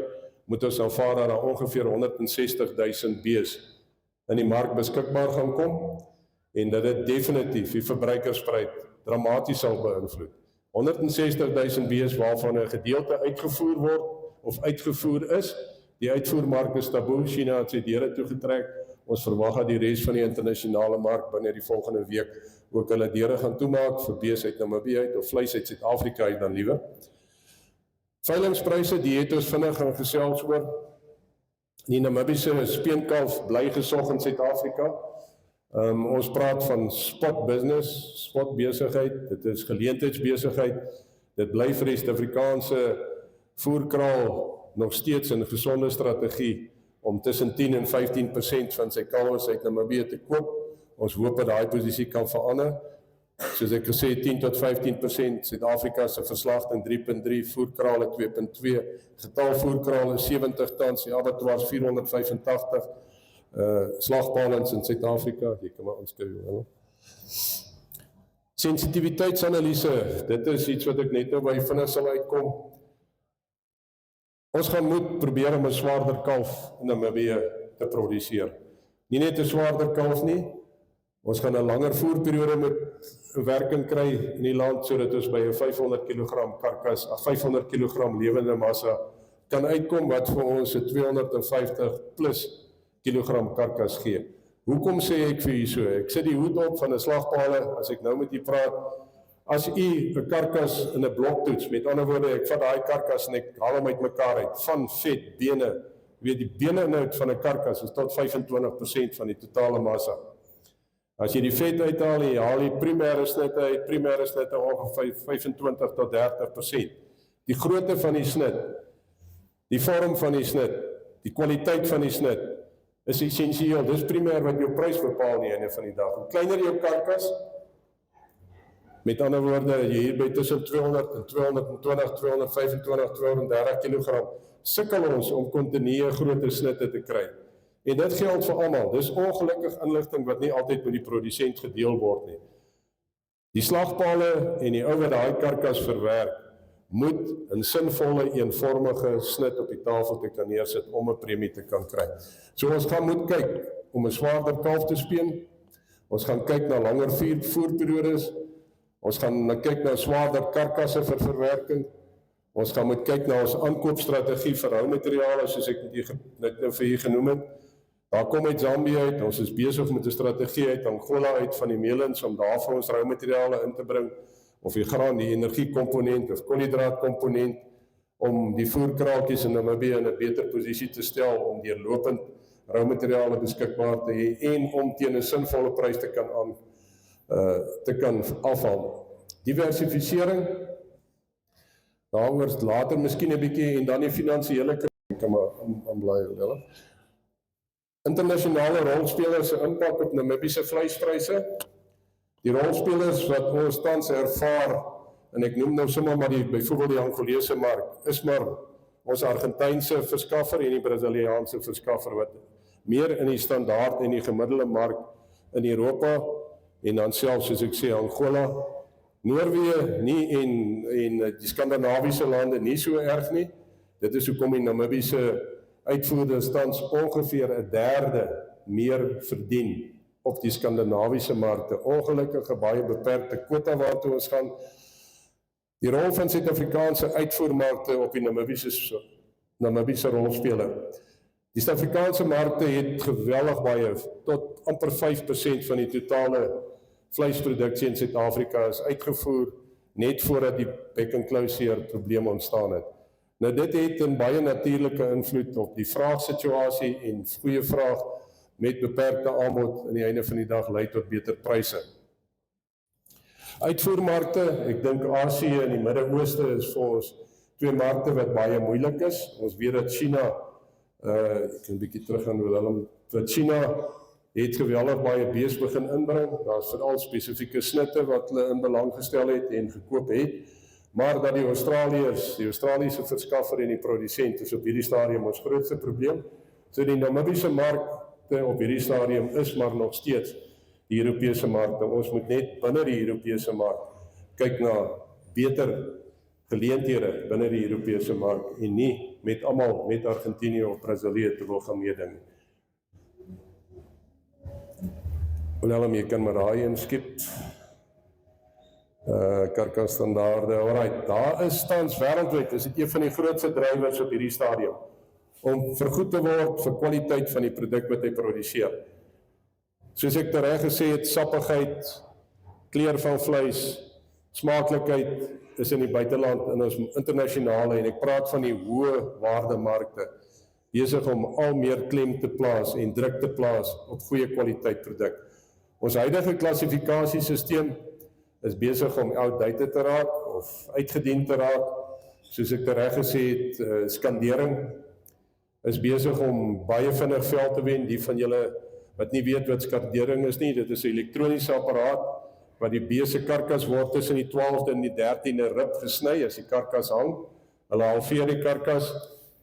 moet ons aanvaar dat daar ongeveer 160.000 bees in die mark beskikbaar gaan kom, en dat dit definitief die verbruikersprys dramaties sal beïnvloed. 160.000 bees waarvan 'n gedeelte uitgevoer word of uitgevoer is. Die uitvoermark is taboe, China het sy deure toegetrek. Ons verwag dat die res van die internasionale mark binne die volgende week ook hulle deure gaan toemaak vir bees uit Namibië uit of vleis uit Suid-Afrika uit dan liewer. Veilingspryse, die het ons vinnig gaan gesels oor. Die Namibiese speenkalf bly gesog in Suid-Afrika. Ons praat van spot business, spot besigheid, dit is geleentheidsbesigheid, dit bly vir die Suid-Afrikaanse voerkraal nog steeds 'n gesonde strategie om tussen 10 en 15% van sy kalwes uit Namibië te koop. Ons hoop dat daai posisie kan verander. Soos ek gesê, 10 tot 15%, Suid-Afrika se verslagting 3.3, voerkrale 2.2, getal voerkrale 70 tans, die abattoirs 485, slagpalings in Suid-Afrika, jy kan maar aanskryf. Sensitiwiteitsanalise, dit is iets wat ek net nou by vinnig sal uitkom. Ons gaan moet probeer om 'n swaarder kalf in Namibië te produseer. Nie net 'n swaarder kalf nie, ons gaan 'n langer voerperiode met werking kry in die land, sodat ons by 'n 500 kg karkas, 500 kg lewende massa kan uitkom wat vir ons 'n 250 plus kilogram karkas gee. Hoekom sê ek vir u so? Ek sit die hoed op van 'n slagpale as ek nou met u praat. As u 'n karkas in 'n blok toets, met ander woorde, ek vat daai karkas en ek haal hom uitmekaar uit, van vet, bene. Jy weet, die bene-inhoud van 'n karkas is tot 25% van die totale massa. As jy die vet uithaal en jy haal die primêre snitte uit, ongeveer 25 tot 30%. Die grootte van die snit, die vorm van die snit, die kwaliteit van die snit, is essensieel. Dis primêr wat jou prys bepaal die einde van die dag. Hoe kleiner jou karkas, met ander woorde, jy hier by tussen 200 en 220, 225, 230 kg, sukkel ons om kontinue groter snitte te kry. En dit geld vir almal. Dis ongelukkig inligting wat nie altyd met die produsent gedeel word nie. Die slagpale en die ou wat daai karkas verwerk, moet 'n sinvolle, eenvormige snit op die tafel te kan neersit om 'n premie te kan kry. So ons gaan moet kyk om 'n swaarder kalf te speen, ons gaan kyk na langer voerperiodes, ons gaan kyk na swaarder karkasse vir verwerking, ons gaan moet kyk na ons aankoopstrategie vir houmateriale, soos ek net nou vir u genoem het. Daar kom uit Zambia uit, ons is besig met 'n strategie uit Angola uit van die melons om daar vir ons roumateriale in te bring, of die graan, die energiekomponent of koolhidraatkomponent, om die voerkraaltjies in Namibië in 'n beter posisie te stel, om deurlopend roumateriale beskikbaar te hê en om teen 'n sinvolle prys te kan afhaal. Diversifisering, daaroor later miskien 'n bietjie, en dan die finansiële kan maar aanbly. Internasionale rolspelers se impak op Namibiese vleispryse. Die rolspelers wat ons tans ervaar, en ek noem nou sommer maar byvoorbeeld die Angolese mark, is maar ons Argentynse verskaffer en die Braziliaanse verskaffer, wat meer in die standaard en die gemiddelde mark in Europa, en dan selfs, soos ek sê, Angola, Noorwe nie, en die Skandinawiese lande nie so erg nie. Dit is hoekom die Namibiese uitvoerders tans ongeveer 1/3 meer verdien op die Skandinawiese markte. Ongelukkige baie beperkte kwota waartoe ons gaan. Die rol van Suid-Afrikaanse uitvoermarkte op die Namibiese rolspeler. Die Suid-Afrikaanse markte het geweldig baie, tot amper 5% van die totale vleisproduksie in Suid-Afrika is uitgevoer net voordat die beck-and-closure probleme ontstaan het. Nou dit het 'n baie natuurlike invloed op die vraagsituasie, en goeie vraag met beperkte aanbod aan die einde van die dag lei tot beter pryse. Uitvoermarkte, ek dink Asië en die Midde-Ooste is vir ons twee markte wat baie moeilik is. Ons weet dat China, ek kan 'n bietjie terug gaan Willem, dat China het geweldig baie bees begin inbring. Daar's veral spesifieke snitte wat hulle in belang gestel het en gekoop het, maar dat die Australiese verskaffer en die produsent is op hierdie stadium ons grootste probleem. So die Namibiese markte op hierdie stadium is maar nog steeds die Europese markte. Ons moet net binne die Europese mark kyk na beter geleenthede binne die Europese mark, en nie met almal met Argentinië of Brasilië te wil gaan meeding. Willem, jy kan maar daai inskep. Karkasstandaarde, alright, daar is tans wêreldwyd, is dit een van die grootste drywers op hierdie stadium, om vergoed te word vir kwaliteit van die produk wat hy produseer. Soos ek tereg gesê het, sappigheid, kleur van vleis, smaaklikheid is in die buiteland, in ons internasionale, en ek praat van die hoë waardemarkte, besig om al meer klem te plaas en druk te plaas op goeie kwaliteit produk. Ons huidige klassifikasiesisteem is besig om outdated te raak of uitgedien te raak. Soos ek tereg gesê het, skandering is besig om baie vinnig veld te wen. Die van julle wat nie weet wat skandering is nie, dit is 'n elektroniese apparaat wat die bees se karkas word tussen die 12de en die 13de rib gesny. As die karkas hang, hulle halveer die karkas,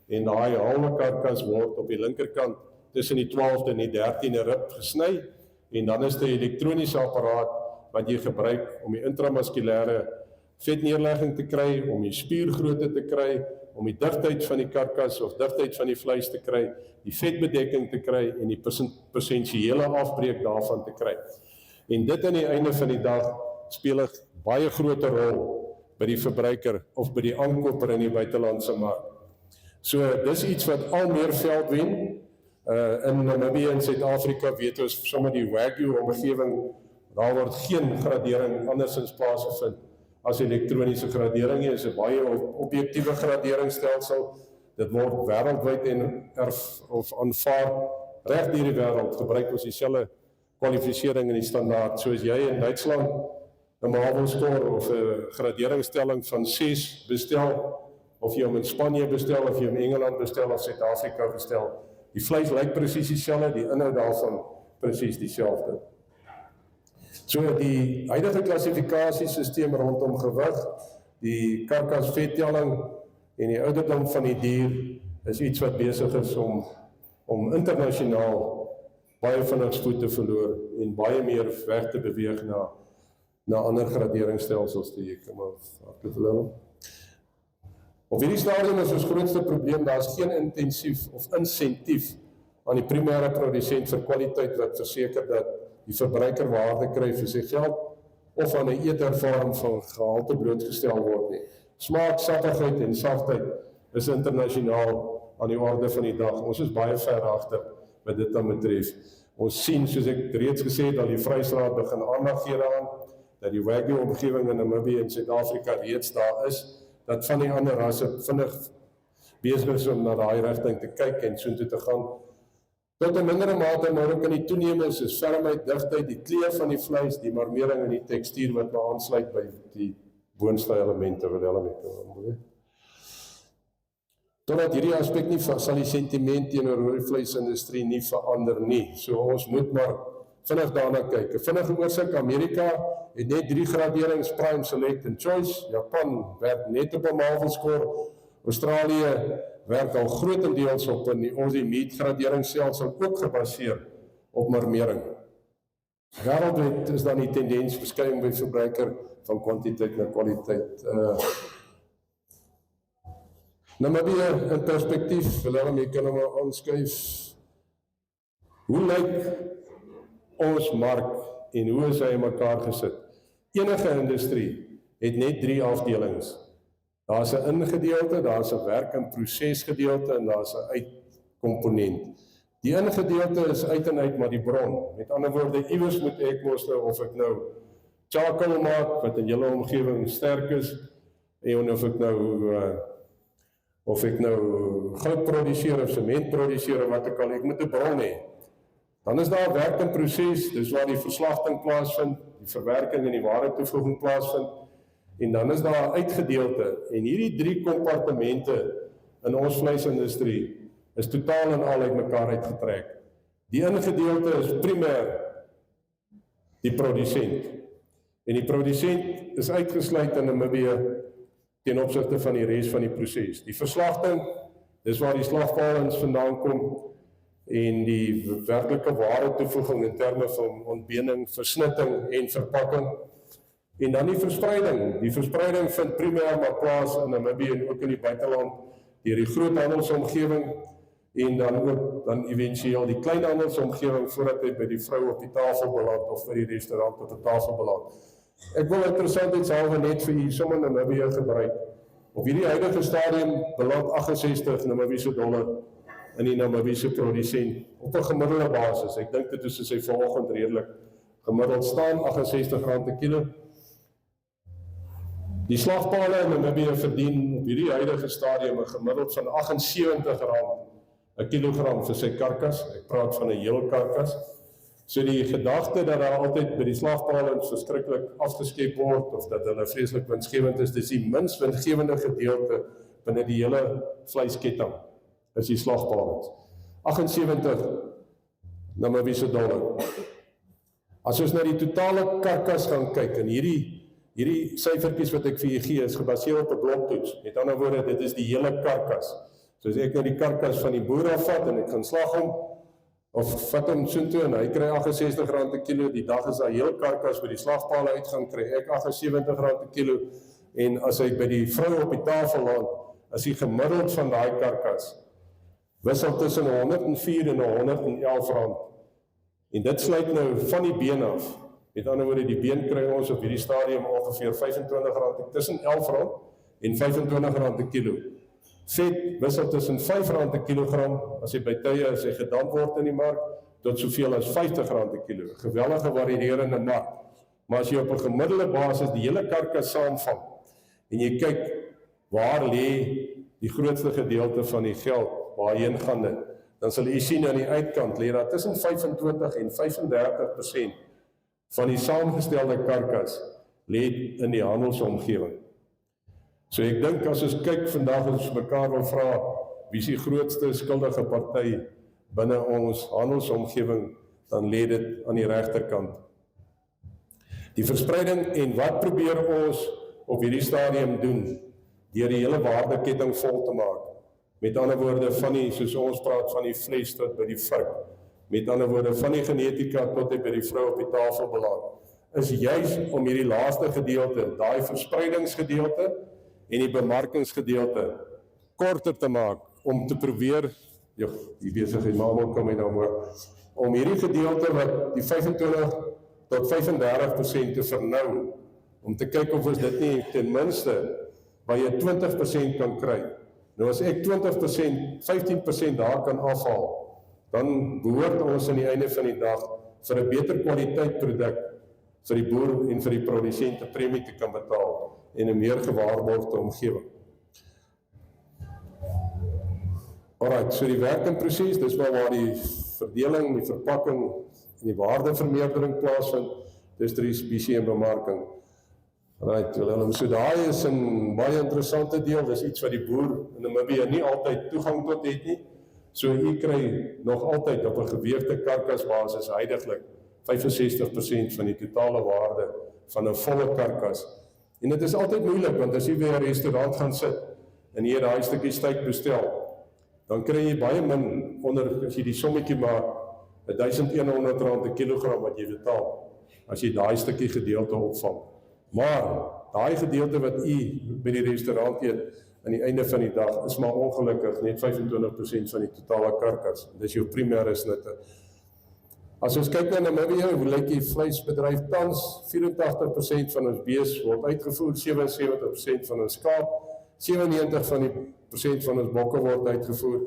en daai halwe karkas word op die linkerkant tussen die 12de en die 13de rib gesny, en dan is dit 'n elektroniese apparaat wat jy gebruik om die intramuskulêre vetneerlegging te kry, om die spiergrootte te kry, om die digtheid van die karkas of digtheid van die vleis te kry, die vetbedekking te kry en die persentuele afbreek daarvan te kry. En dit aan die einde van die dag speel 'n baie groter rol by die verbruiker of by die aankoper in die buitelandse mark. So dis iets wat al meer veld wen. In Namibië en Suid-Afrika weet ons sommer die Wagyu omgewing, daar word geen gradering andersins plaasgevind as elektroniese gradering. Dit is 'n baie objektiewe graderingsstelsel. Dit word wêreldwyd en aanvaar reg deur die wêreld. Gebruik ons dieselfde kwalifisering in die standaard. Soos jy in Duitsland 'n MAVO-score of 'n graderingsstelling van 6 bestel, of jy hom in Spanje bestel, of jy hom in Engeland bestel of Suid-Afrika bestel. Die vleis lyk presies dieselfde, die inhoud daarvan presies dieselfde. So die huidige klassifikasiesisteem rondom gewig, die karkasvettelling en die ouderdom van die dier is iets wat besig is om internasionaal baie vinnig spoed te verloor en baie meer weg te beweeg na ander graderingsstelsels te jy kom af. Op hierdie stadium is ons grootste probleem, daar is geen intensief of insentief aan die primêre produsent vir kwaliteit wat verseker dat die verbruiker waarde kry vir sy geld of aan 'n eetervaring van gehalte blootgestel word nie. Smaak, sappigheid en sagtheid is internasionaal aan die orde van die dag. Ons is baie ver agter wat dit dan betref. Ons sien, soos ek reeds gesê het, dat die Vrystaat begin aandag gee daaraan, dat die Wagyu-omgewing in Namibië en Suid-Afrika reeds daar is, dat van die ander rasse vinnig besig is om na daai rigting te kyk en soontoe te gaan. Tot 'n mindere mate, maar ook in die toenemers is fermheid, digtheid, die kleur van die vleis, die marmering en die tekstuur wat nou aansluit by die boonste elemente wat hulle mee kan. Totdat hierdie aspek nie sal die sentiment teenoor rooi vleisindustrie nie verander nie. So ons moet maar vinnig daarna kyk. 'n Vinnige oorsig, Amerika het net 3 graderings, Prime, Select en Choice. Japan werk net op 'n Marvel score. Australië werk al grotendeels op 'n Aussie Meat graderingsstelsel, ook gebaseer op marmering. Wêreldwyd is dan die tendens verskuiwing by verbruiker van kwantiteit na kwaliteit. Namibië in perspektief, jy kan hom aanskuif. Hoe lyk ons mark en hoe is hy in mekaar gesit? Enige industrie het net 3 afdelings. Daar is 'n ingedeelte, daar is 'n werk in proses gedeelte en daar is 'n uitkomponent. Die ingedeelte is uit en uit maar die bron. Met ander woorde, iewers moet ek mos nou of ek nou charcoal maak wat in julle omgewing sterk is en of ek nou goud produseer of sement produseer of wat ek al, ek moet 'n bron hê. Dan is daar 'n werk in proses, dis waar die verslagting plaasvind, die verwerking en die ware toevoeging plaasvind. En dan is daar 'n uitgedeelte, en hierdie 3 kompartemente in ons vleisindustrie is totaal en al uit mekaar uitgetrek. Die ingedeelte is primêr die produsent, en die produsent is uitgesluit in Namibië ten opsigte van die res van die proses. Die verslagting, dis waar die slagpalings vandaan kom, en die werklike ware toevoeging in terme van ontbening, versnitting en verpakking. En dan die verspreiding. Die verspreiding vind primêr maar plaas in Namibië en ook in die buiteland deur die groot handelsomgewing en dan éventueel die klein handelsomgewing voordat hy by die vrou op die tafel beland of by die restaurant op die tafel beland. Ek wil interessantheidshalwe net vir u sommer Namibië gebruik. Op hierdie huidige stadium beland 68 Namibiese dollar in die Namibiese produsent op 'n gemiddelde basis. Ek dink dit is soos hy vanoggend redelik gemiddeld staan, R68 per kilo. Die slagpale in Namibië verdien op hierdie huidige stadium 'n gemiddeld van R78 per kilogram vir sy karkas. Ek praat van 'n heel karkas. So die gedagte dat daar altyd by die slagpale verskriklik afgeskep word of dat hulle vreeslik winsgewend is, dis die minst winsgewende gedeelte binne die hele vleisketting, is die slagpale. 78 Namibiese dollar. As ons na die totale karkas gaan kyk, en hierdie syfertjies wat ek vir julle gee is gebaseer op 'n bloktoets. Met ander woorde, dit is die hele karkas. So as ek nou die karkas van die boer afvat en ek gaan slag hom, of vat hom soontoe en hy kry R68 per kilo, die dag as hy heel karkas by die slagpale uitgaan, kry ek R78 per kilo, en as hy by die vrou op die tafel land, is die gemiddeld van daai karkas wissel tussen R104 en R111. En dit sluit nou van die been af. Met ander woorde, die been kry ons op hierdie stadium ongeveer R25, tussen R11 en R25 per kilo. Vet wissel tussen R5 per kilogram, as hy by tye as hy gedamp word in die mark, tot soveel as R50 per kilo. Geweldige variërende mark. Maar as jy op 'n gemiddelde basis die hele karkas saamvang, en jy kyk waar lê die grootste gedeelte van die geld, waarheen gaan dit, dan sal jy sien aan die uitkant lê daar tussen 25 en 35% van die saamgestelde karkas lê in die handelsomgewing. So ek dink as ons kyk vandag as ons mekaar wil vra wie is die grootste skuldige party binne ons handelsomgewing, dan lê dit aan die regterkant. Die verspreiding en wat probeer ons op hierdie stadium doen deur die hele waardeketting vol te maak. Met ander woorde van die, soos ons praat, van die vleis tot by die vark. Met ander woorde van die genetika tot by die vrou op die tafel beland. is juis om hierdie laaste gedeelte, daai verspreidingsgedeelte en die bemarkingsgedeelte korter te maak, om te probeer, die besigheid, maar almal kom my nou hoor, om hierdie gedeelte wat die 25 tot 35% te vernou, om te kyk of ons dit nie ten minste by jy 20% kan kry. Nou as ek 20%, 15% daar kan afhaal, dan behoort ons aan die einde van die dag vir 'n beter kwaliteit produk vir die boer en vir die produsent 'n premie te kan betaal en 'n meer gewaarborgde omgewing. Alright, so die werkingproses, dis waar die verdeling, die verpakking en die waardevermeerdering plaasvind, distribusie en bemarking. Alright, so daai is 'n baie interessante deel, dis iets wat die boer in Namibië nie altyd toegang tot het nie. So u kry nog altyd op 'n geweegde karkasbasis huidiglik 65% van die totale waarde van 'n volle karkas. En dit is altyd moeilik, want as jy by 'n restaurant gaan sit en jy daai stukkie steak bestel, dan kry jy baie min onder, as jy die sommetjie maak, R1100 'n kilogram wat jy betaal, as jy daai stukkie gedeelte opvang. Maar daai gedeelte wat u by die restaurant eet, aan die einde van die dag, is maar ongelukkig net 25% van die totale karkas. Dis jou primêre snitte. As ons kyk na Namibië, hoe lyk die vleisbedryf tans? 84% van ons bees word uitgevoer, 77% van ons skaap, 97% van ons bokke word uitgevoer.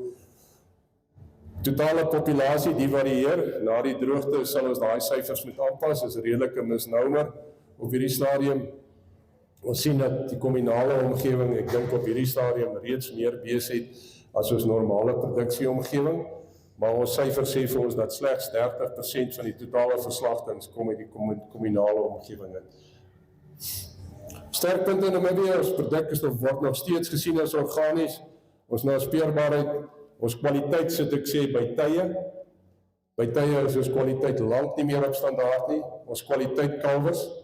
Totale populasie, die varieer. Na die droogte sal ons daai syfers moet aanpas, is 'n redelike misnomer op hierdie stadium. Ons sien dat die kommunale omgewing, ek dink op hierdie stadium reeds meer bees het as ons normale produksieomgewing, maar ons syfers sê vir ons dat slegs 30% van die totale verslagtings kom uit die kommunale omgewing in. Sterkpunte in Namibië, ons produk word nog steeds gesien as organies, ons naspeurbaarheid, ons kwaliteit sit ek sê by tye. By tye is ons kwaliteit lank nie meer op standaard nie, ons kwaliteit kalwers.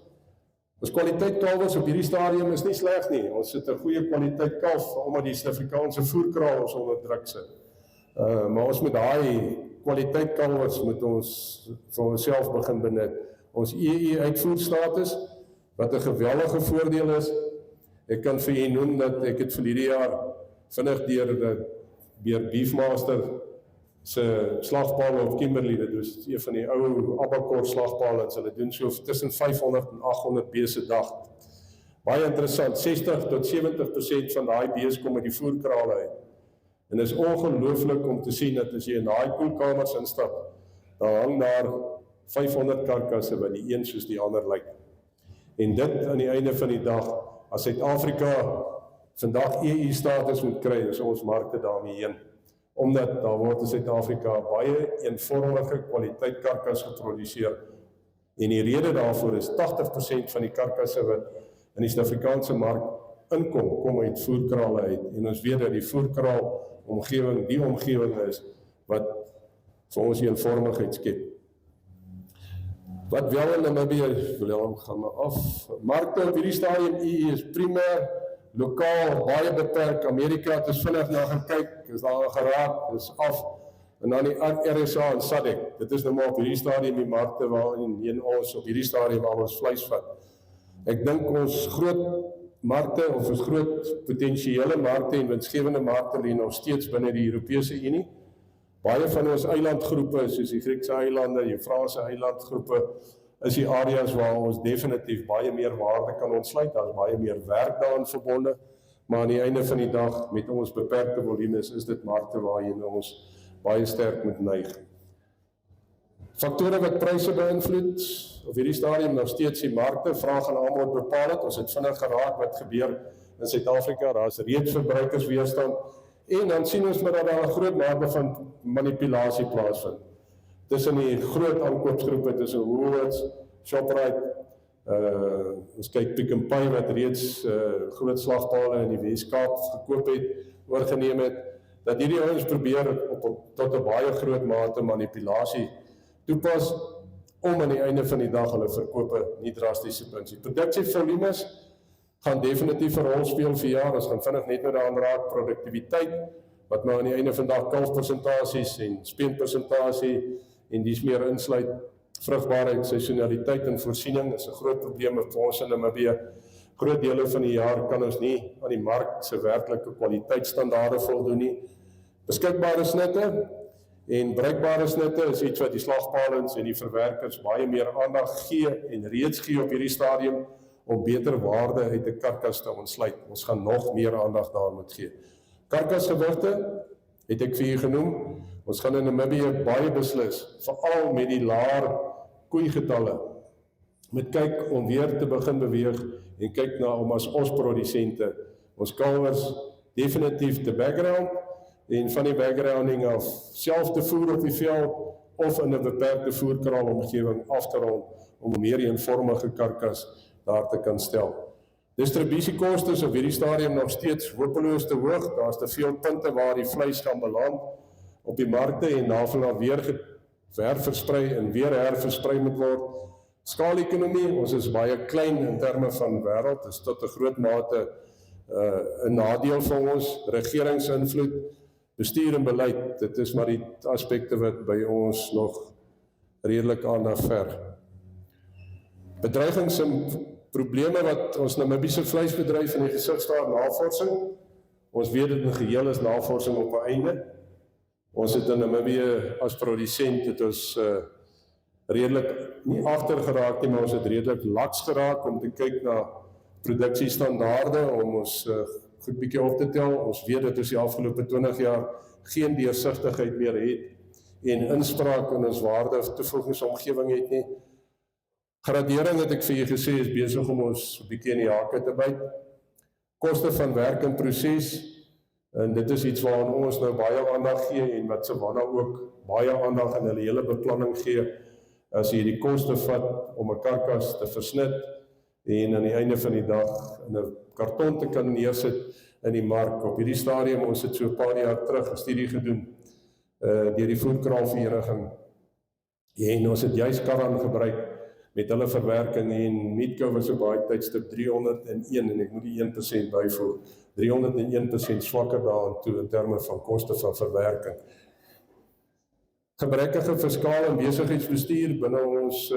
Ons kwaliteit kalwers op hierdie stadium is nie sleg nie. Ons sit 'n goeie kwaliteit kalf, omdat die Suid-Afrikaanse voerkraal ons onder druk sit. Maar ons met daai kwaliteit kalwers moet ons vir onsself begin benut. Ons EU-uitvoerstatus, wat 'n geweldige voordeel is. Ek kan vir julle noem dat ek het vir hierdie jaar vinnig deur Beefmaster se slagpale op Kimberley, dit is een van die ou Abacore slagpale, en hulle doen so tussen 500 en 800 bees se dag. Baie interessant, 60 tot 70% van daai bees kom uit die voerkrale uit. En is ongelooflik om te sien dat as jy in daai koelkamers instap, dan hang daar 500 karkasse wat die een soos die ander lyk. En dit aan die einde van die dag, as Suid-Afrika vandag EU-status moet kry, is ons markte daarmee heen. Omdat daar word in Suid-Afrika baie eenvormige kwaliteit karkas geproduseer. En die rede daarvoor is 80% van die karkasse wat in die Suid-Afrikaanse mark inkom, kom uit voerkrale uit. En ons weet dat die voerkraal omgewing die omgewing is wat vir ons eenvormigheid skep. Wat wel in Namibië, Willem gaan maar af. Markte op hierdie stadium EU is primêr lokaal, baie beperk. Amerika het ons vinnig na gaan kyk, is daar geraak, is af. En dan die RSA en SADC. Dit is nou maar op hierdie stadium die markte waarin ons op hierdie stadium al ons vleis vat. Ek dink ons groot markte of ons groot potensiële markte en winsgewende markte lê nog steeds binne die Europese Unie. Baie van ons eilandgroepe, soos die Griekse eilande, die Franse eilandgroepe, is die areas waar ons definitief baie meer waarde kan ontsluit. Daar is baie meer werk daarin verbonde, maar aan die einde van die dag, met ons beperkte volumes, is dit markte waarheen ons baie sterk moet neig. Faktore wat pryse beïnvloed, op hierdie stadium nog steeds die markte, vraag en aanbod bepaal het. Ons het vinnig geraak wat gebeur in Suid-Afrika, daar is reeds verbruikersweerstand, en dan sien ons maar dat daar 'n groot mate van manipulasie plaasvind. Tussen die groot aankoopsgroepe, tussen Woolworths, Shoprite, ons kyk Pick n Pay wat reeds groot slagpale in die Weskaap gekoop het, oorgeneem het, dat hierdie ouens probeer tot 'n baie groot mate manipulasie toepas, om aan die einde van die dag hulle verkope nie drasties te punt. Die produksievolumes gaan definitief 'n rol speel vir jaar, ons gaan vinnig net met daaraan raak, produktiwiteit, wat maar aan die einde van die dag kalfpersentasies en speenpersentasie en dies meer insluit, vrugbaarheid, seisonaliteit en voorsiening is 'n groot probleem vir ons in Namibië. Groot dele van die jaar kan ons nie aan die mark se werklike kwaliteitsstandaarde voldoen nie. Beskikbare snitte en bruikbare snitte is iets wat die slagpalings en die verwerkers baie meer aandag gee en reeds gee op hierdie stadium om beter waarde uit 'n karkas te ontsluit. Ons gaan nog meer aandag daaraan moet gee. Karkasgewigte het ek vir u genoem. Ons gaan in Namibië baie beslis, veral met die laer koeigetalle, moet kyk om weer te begin beweeg en kyk na om as ons produsente, ons kalwers definitief te background en van die backgrounding af self te voer op die veld of in 'n beperkte voerkraalomgewing af te rond om 'n meer eenvormige karkas daar te kan stel. Distribusiekoste is op hierdie stadium nog steeds hopeloos te hoog. Daar's te veel punte waar die vleis gaan beland op die markte en daarvan weer herversprei en weer herversprei moet word. Skaalekonomie, ons is baie klein in terme van wêreld, is tot 'n groot mate 'n nadeel vir ons. Regeringsinvloed, bestuur en beleid, dit is maar die aspekte wat by ons nog redelik aandag verg. Bedreigings en probleme wat ons Namibiese vleisbedryf in die gesig staar, navorsing. Ons weet dit in geheel is navorsing op 'n einde. Ons het in Namibië as produsent het ons redelik nie agter geraak nie, maar ons het redelik laks geraak om te kyk na produksiestandaarde, om ons goed bietjie op te tel. Ons weet dat ons die afgelope 20 jaar geen deursigtigheid meer het en inspraak in ons waarde toevoegingsomgewing het nie. Gradering het ek vir julle gesê is besig om ons 'n bietjie in die hake te byt. Koste van werk en proses, en dit is iets waaraan ons nou baie aandag gee en wat Savanna ook baie aandag in hulle hele beplanning gee, as jy die koste vat om 'n karkas te versnit en aan die einde van die dag in 'n karton te kan neersit in die mark. Op hierdie stadium, ons het so 'n paar jaar terug 'n studie gedoen deur die voerkraalvereniging en ons het juist Karan gebruik met hulle verwerking en Meatco was op baie tydstip 301 en ek moet die 1% byvoeg, 301% swakker daaraan toe in terme van koste van verwerking. Gebrekkige fiskaal en besigheidsbestuur binne ons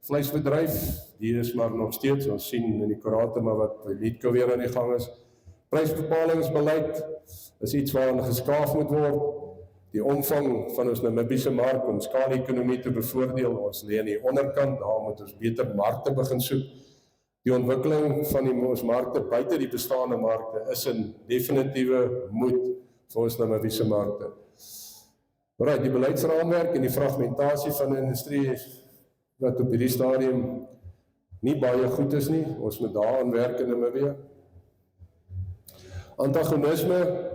vleisbedryf, die is maar nog steeds, ons sien in die koerante maar wat by Meatco weer aan die gang is. Prysbepalingsbeleid is iets waaraan geskaaf moet word. Die omvang van ons Namibiese mark om skaalekonomie te bevoordeel, ons lê aan die onderkant, daar moet ons beter markte begin soek. Die ontwikkeling van ons markte buite die bestaande markte is 'n definitiewe moed vir ons Namibiese markte. Right, die beleidsraamwerk en die fragmentasie van die industrie wat op hierdie stadium nie baie goed is nie, ons moet daaraan werk in Namibië. Antagonisme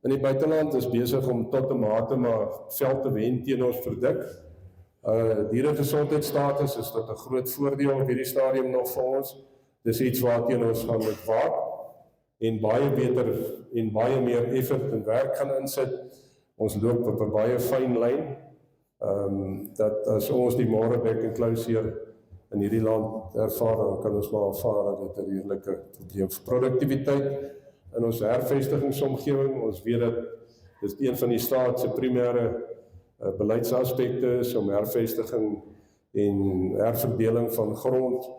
in die buiteland is besig om tot 'n mate maar veld te wen teen ons produk. Dieregesondheidsstatus is tot 'n groot voordeel op hierdie stadium nog vir ons. Dis iets waarteen ons gaan moet waak en baie beter en baie meer effort en werk gaan insit. Ons loop op 'n baie fyn lyn. Dat as ons die Morebek en Clouseer in hierdie land ervaar, dan kan ons maar ervaar dat dit 'n redelike probleem vir produktiwiteit in ons hervestigingsomgewing. Ons weet dat dit een van die staat se primêre beleidsaspekte is om hervestiging en herverdeling van grond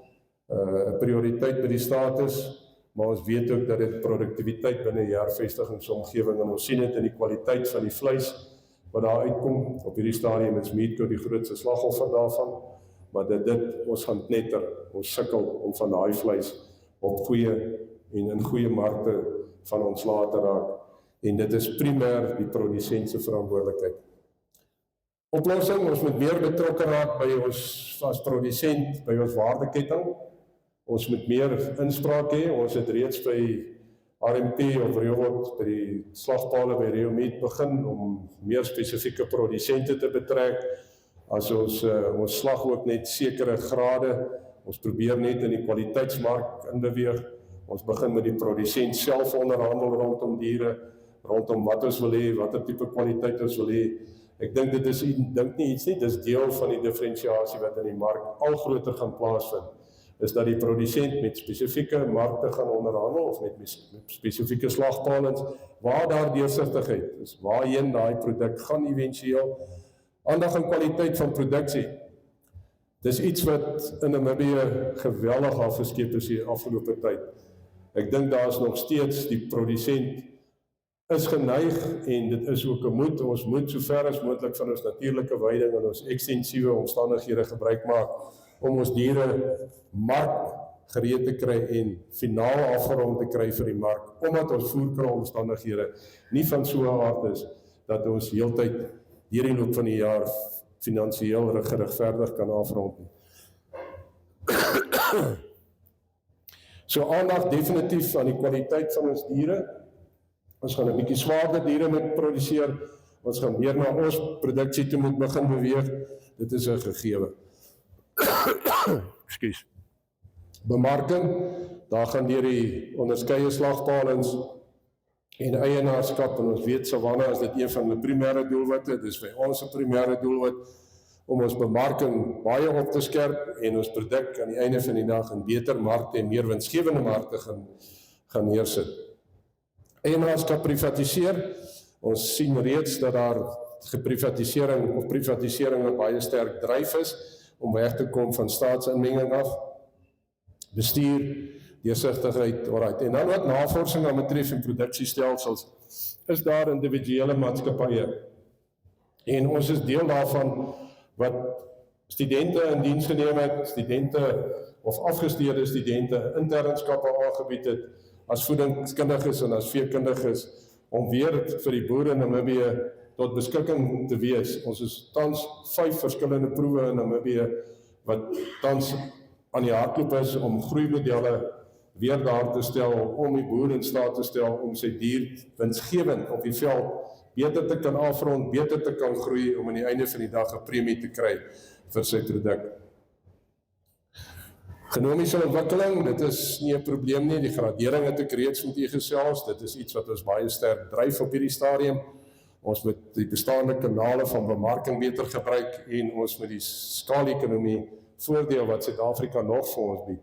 'n prioriteit by die staat is, maar ons weet ook dat dit produktiwiteit binne die hervestigingsomgewing en ons sien dit in die kwaliteit van die vleis wat daar uitkom. Op hierdie stadium is Meatco die grootste slagoffer daarvan, maar dit ons gaan knetter, ons sukkel om van daai vleis op goeie en in goeie markte van ontslae te raak. En dit is primêr die produsent se verantwoordelikheid. Oplossing, ons moet meer betrokke raak by ons as produsent, by ons waardeketting. Ons moet meer inspraak hê. Ons het reeds by RMP of Rehoboth by die slagpale by Rehoboth begin om meer spesifieke produsente te betrek. As ons slag ook net sekere grade, ons probeer net in die kwaliteitsmark inbeweeg. Ons begin met die produsent self onderhandel rondom diere, rondom wat ons wil hê, watter tipe kwaliteit ons wil hê. Ek dink dit is nie iets nie, dis deel van die diferensiasie wat in die mark al groter gaan plaasvind. Is dat die produsent met spesifieke markte gaan onderhandel of met spesifieke slagpalings waar daar deursigtigheid is, waarheen daai produk gaan éventueel. Aandag aan kwaliteit van produksie. Dis iets wat in Namibië geweldig afgeskep is die afgelope tyd. Ek dink daar is nog steeds die produsent is geneig en dit is ook 'n moet. Ons moet so ver as moontlik van ons natuurlike weiding en ons ekstensiewe omstandighede gebruik maak om ons diere mark gereed te kry en finaal afgerond te kry vir die mark, omdat ons voerkraalomstandighede nie van so 'n aard is dat ons heeltyd deur die loop van die jaar finansiëel geregverdig kan afrond nie. So aandag definitief aan die kwaliteit van ons diere. Ons gaan 'n bietjie swaarder diere moet produseer. Ons gaan meer na ons produksie toe moet begin beweeg. Dit is 'n gegewe. Ekskuus. Bemarking, daar gaan deur die onderskeie slagpalings en eienaarskap, en ons weet Savanna is dit een van die primêre doelwitte, dis vir ons 'n primêre doelwit om ons bemarking baie op te skerp en ons produk aan die einde van die dag in beter markte en meer winsgewende markte gaan neersit. Eienaarskap privatiseer, ons sien reeds dat daar privatisering 'n baie sterk dryf is om weg te kom van staatsinmenging af. Bestuur, deursigtigheid, alright. En dan wat navorsing aan betref en produksiestelsels, is daar individuele maatskappye. En ons is deel daarvan wat studente in diens geneem het, studente of afgestudeerde studente internskappe aangebied het, as voedingskundiges en as veekundiges, om weer vir die boere in Namibië tot beskikking te wees. Ons is tans 5 verskillende proewe in Namibië, wat tans aan die hardloop is om groeimodelle weer daar te stel, om die boer in staat te stel om sy dier winsgewend op die veld beter te kan afrond, beter te kan groei, om aan die einde van die dag 'n premie te kry vir sy produk. Genomiese ontwikkeling, dit is nie 'n probleem nie, die gradering het ek reeds met u gesels, dit is iets wat ons baie sterk dryf op hierdie stadium. Ons moet die bestaande kanale van bemarking beter gebruik en ons moet die skaalekonomie voordeel wat Suid-Afrika nog vir ons bied,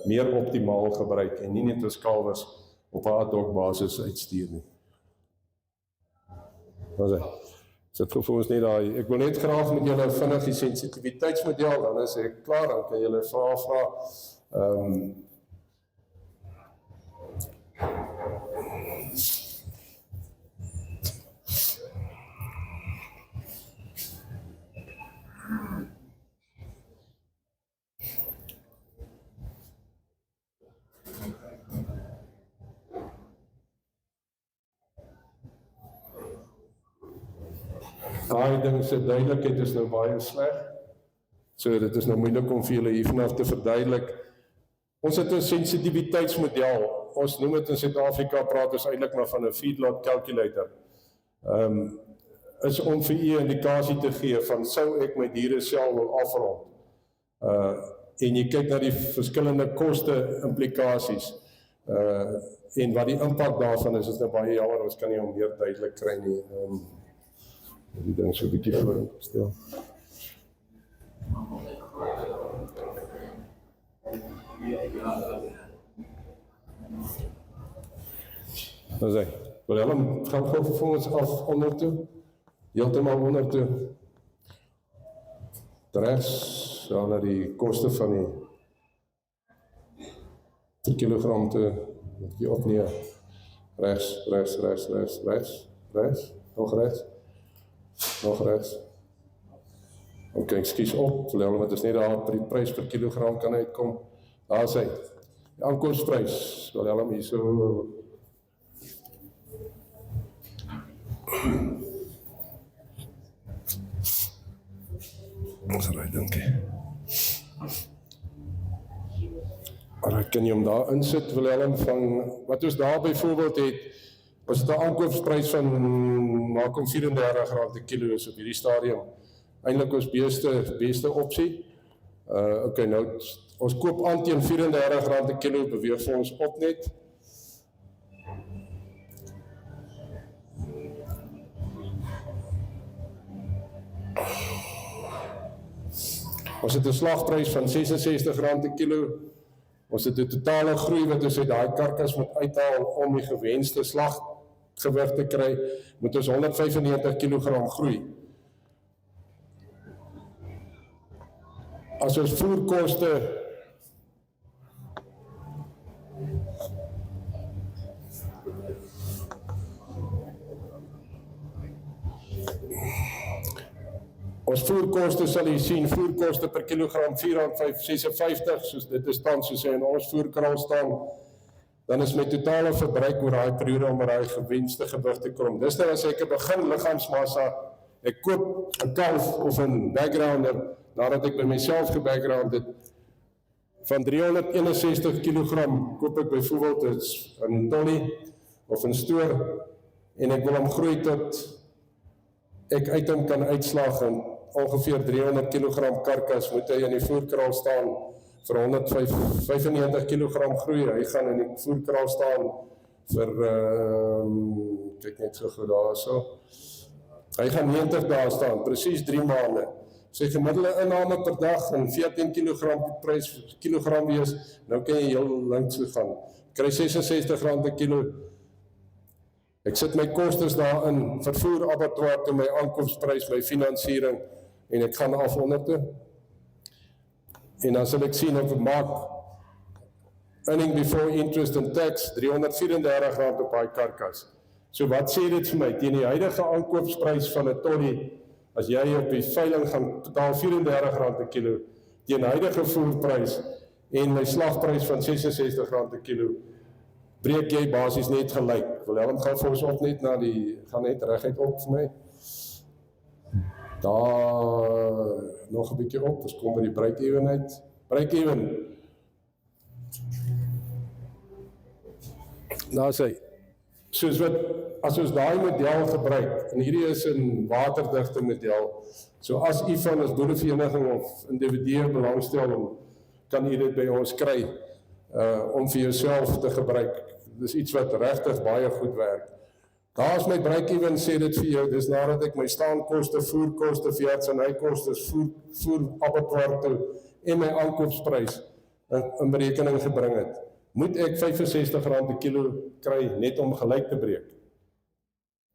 meer optimaal gebruik en nie net ons kalwers op 'n ad hoc basis uitstuur nie. Sit vir ons net daai. Ek wil net graag met julle vinnig die sensitiwiteitsmodel, dan is ek klaar, dan kan julle vra. Daai ding se duidelikheid is nou baie sleg. So dit is nou moeilik om vir julle hiervanaf te verduidelik. Ons het 'n sensitiwiteitsmodel. Ons noem dit in Suid-Afrika, praat ons eintlik maar van 'n feedlot calculator. Is om vir u 'n indikasie te gee van sou ek my diere self wil afrond. En jy kyk na die verskillende koste implikasies. En wat die impak daarvan is nou baie jammer, ons kan nie om meer duidelik kry nie. Die ding so 'n bietjie voorstel. Nou sê, wil jy hom gou vir ons af onder toe? Heeltemal onder toe. Regs, dan na die koste van die 10 kilogram te die opneem. Regs, nog rechts. Nog rechts. Oké, ekskuus op, want is net daar die prys per kilogram kan uitkom. Daar is hy. Die aankomsprys, wil hom hier so. Ons ry, dankie. Maar kan jy hom daar insit, wil hom van, wat ons daar byvoorbeeld het, was dit 'n aankoopsprys van maak om R34 per kilo is op hierdie stadium. Eintlik ons beste opsie. Okay, nou ons koop aan teen R34 per kilo, beweeg vir ons op net. Ons het 'n slagprys van R66 per kilo. Ons het 'n totale groei wat ons uit daai karkas moet uithaal om die gewenste slaggewig te kry, moet ons 195 kg groei. As ons voerkoste Ons voerkoste sal jy sien, voerkoste per kilogram R4,56, soos dit is tans, soos hy in ons voerkraal staan, dan is my totale verbruik oor daai periode om daai gewenste gewig te kom. Dis nou as ek begin liggaamsmassa, ek koop 'n kalf of 'n backgrounder, nadat ek by myself gebackground het, van 361 kilogram koop ek byvoorbeeld in Tolly of in Stoor, en ek wil hom groei tot ek uit hom kan uitslag en ongeveer 300 kilogram karkas moet hy in die voerkraal staan vir 195 kilogram groei. Hy gaan in die voerkraal staan vir, kyk net so goed daar so. Hy gaan 90 dae staan, presies 3 maande. Sy gemiddelde inname per dag en 14 kilogram wees, nou kan jy heel lank so gaan. Kry R66 'n kilo. Ek sit my kostes daarin, vervoer abattoir toe, my aankoopsprys, my finansiering, en ek gaan af onder toe. En dan sal ek sien of ek maak earning before interest and tax R334 op daai karkas. So wat sê dit vir my? Teen die huidige aankoopsprys van 'n Tolly, as jy op die veiling gaan betaal R34 'n kilo, teen huidige voerprys en my slagprys van R66 'n kilo, breek jy basies net gelyk. Wilhelm gaan vir ons op net na die, gaan net reguit op vir my. Daar, nog 'n bietjie op, ons kom by die break-even uit. Break-even. Nou sê, soos wat, as ons daai model gebruik, en hierdie is 'n waterdigte model, so as u van as boerevereniging of individue belangstel, kan u dit by ons kry, om vir jouself te gebruik. Dis iets wat regtig baie goed werk. Daar is my break-even, sê dit vir jou, dis nadat ek my staankoste, voerkoste, veeartsenykoste, voer abattoir toe en my aankoopsprys in berekening gebring het. Moet ek R65 'n kilo kry net om gelyk te breek.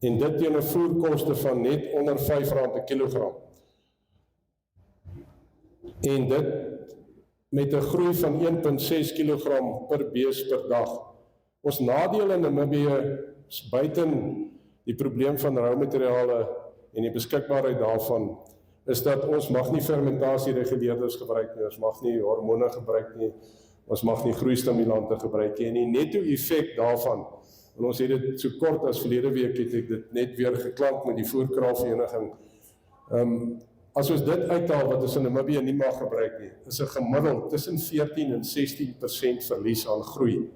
En dit teen 'n voerkoste van net onder R5 'n kilogram. En dit met 'n groei van 1,6 kilogram per bees per dag. Ons nadeel in Namibië, buiten die probleem van roumateriale en die beskikbaarheid daarvan, is dat ons mag nie fermentasiereguleerders gebruik nie, ons mag nie hormone gebruik nie, ons mag nie groeistimulante gebruik nie, en die netto effek daarvan, en ons het dit so kort as verlede week het ek dit net weer geklank met die voerkraalvereniging, as ons dit uithaal wat ons in Namibië nie mag gebruik nie, is 'n gemiddeld tussen 14 en 16% verlies aan groei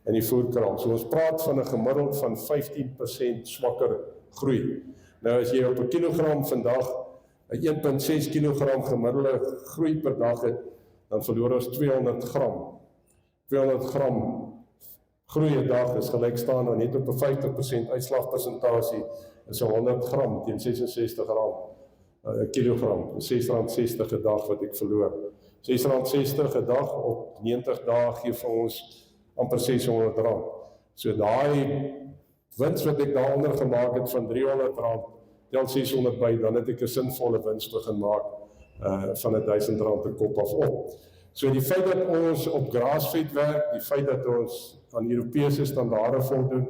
in die voerkraal. So ons praat van 'n gemiddeld van 15% swakker groei. Nou as jy op 'n kilogram vandag 'n 1,6 kilogram gemiddelde groei per dag het, dan verloor ons 200 gram. 200 gram groei 'n dag is gelykstaan aan net op 'n 50% uitslagpersentasie is 100 gram teen R66 'n kilogram, R6.60 'n dag wat ek verloor. R6.60 'n dag op 90 dae gee vir ons amper R600. So daai wins wat ek daaronder gemaak het van R300, tel 600 by, dan het ek 'n sinvolle wins begin maak van R1.000 'n kop af op. So die feit dat ons op graasvet werk, die feit dat ons aan Europese standaarde voldoen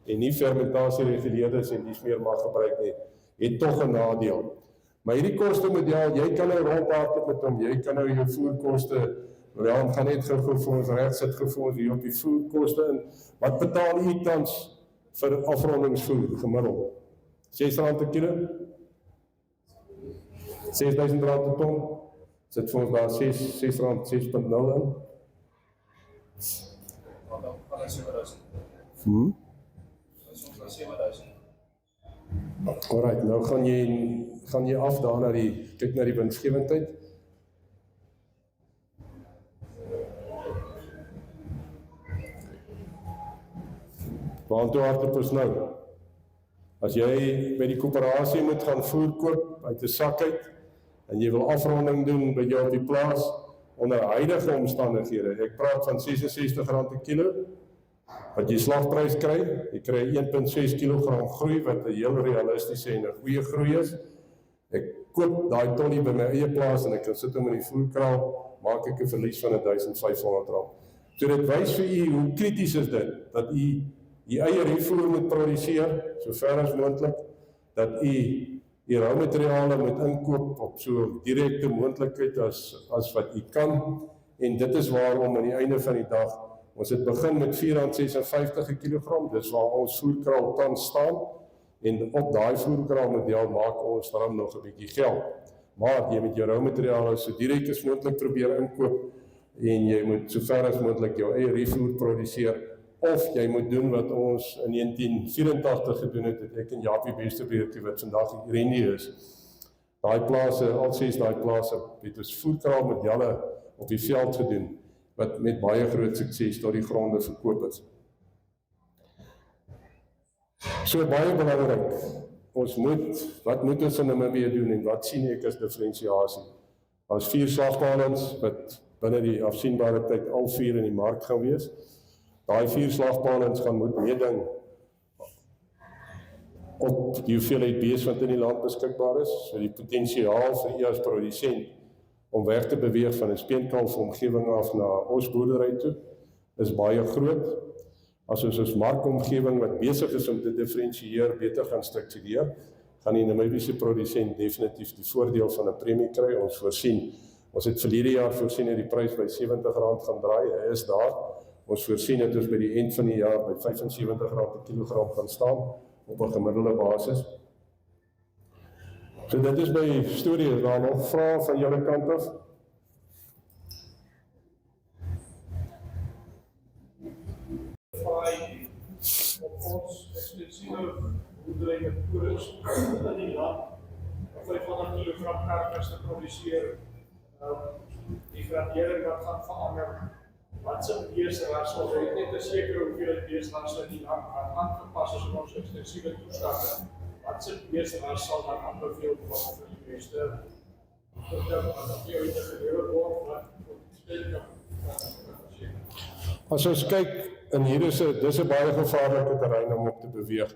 en nie fermentasiereguleerders en dies meer mag gebruik nie, het tog 'n nadeel. Maar hierdie kostemodel, jy kan nou rondhardloop met hom, jy kan nou jou voerkoste, Wilhelm gaan net gou vir ons reg sit vir ons hier op die voerkoste in. Wat betaal u tans vir afrondingsvoer gemiddeld? R6 'n kilo? R6.000 'n ton? Sit vir ons daar R6, 6.0 in? Alright, nou gaan jy af daar na die, kyk na die winsgewendheid. Waartoe hardloop ons nou? As jy by die koöperasie moet gaan voer koop uit 'n sak uit en jy wil afronding doen by jou op die plaas onder huidige omstandighede, ek praat van R66 'n kilo, wat jy slagprys kry, jy kry 1,6 kilogram groei wat 'n heel realistiese en 'n goeie groei is. Ek koop daai tollie by my eie plaas en ek kan sit hom in die voerkraal, maak ek 'n verlies van R1,500. So dit wys vir u hoe krities is dit, dat u eie refoer moet produseer, so ver as moontlik, dat u roumateriale moet inkoop op so direkte moontlikheid as wat u kan, en dit is waarom aan die einde van die dag, ons het begin met R4,56 'n kilogram, dis waar ons voerkraal tans staan, en op daai voerkraal model maak ons dan nog 'n bietjie geld. Maar jy moet jou roumateriale so direk as moontlik probeer inkoop, en jy moet so ver as moontlik jou eie refoer produseer, of jy moet doen wat ons in 1984 gedoen het ek en Japie Westerbeek, wat vandag Irene is. Daai plase, al 6 daai plase, het ons voerkraalmodelle op die veld gedoen, wat met baie groot sukses tot die gronde verkoop is. So baie belangrik, wat moet ons in Namibië doen en wat sien ek as diferensiasie? As 4 slagbanens wat binne die afsienbare tyd al 4 in die mark gaan wees. Daai 4 slagbanens gaan moet meeding op die hoeveelheid bees wat in die land beskikbaar is, so die potensiaal vir u as produsent om weg te beweeg van 'n speenkalf omgewing af na ons boerdery toe, is baie groot. As ons markomgewing wat besig is om te diferensieer beter gaan struktureer, gaan die Namibiese produsent definitief die voordeel van 'n premie kry. Ons het verlede jaar voorsien dat die prys by R70 gaan draai, hy is daar. Ons voorsien dat ons by die eind van die jaar by R75 per kilogram gaan staan, op 'n gemiddelde basis. So dit is my storie, is daar nog vrae van julle kant af? Op ons eksklusiewe boerdery met koeis in die land, 500 kilogram karkas te produseer, die gradering wat gaan verander, wat se beesras, ons het net 'n sekere hoeveelheid beesras in die land gaan aangepas as ons eksklusiewe toestande, wat se beesras sal dan aanbeveel word vir die beste, dat jy ooit gelewer word, wat speel As ons kyk, en hier dis 'n baie gevaarlike terrein om op te beweeg,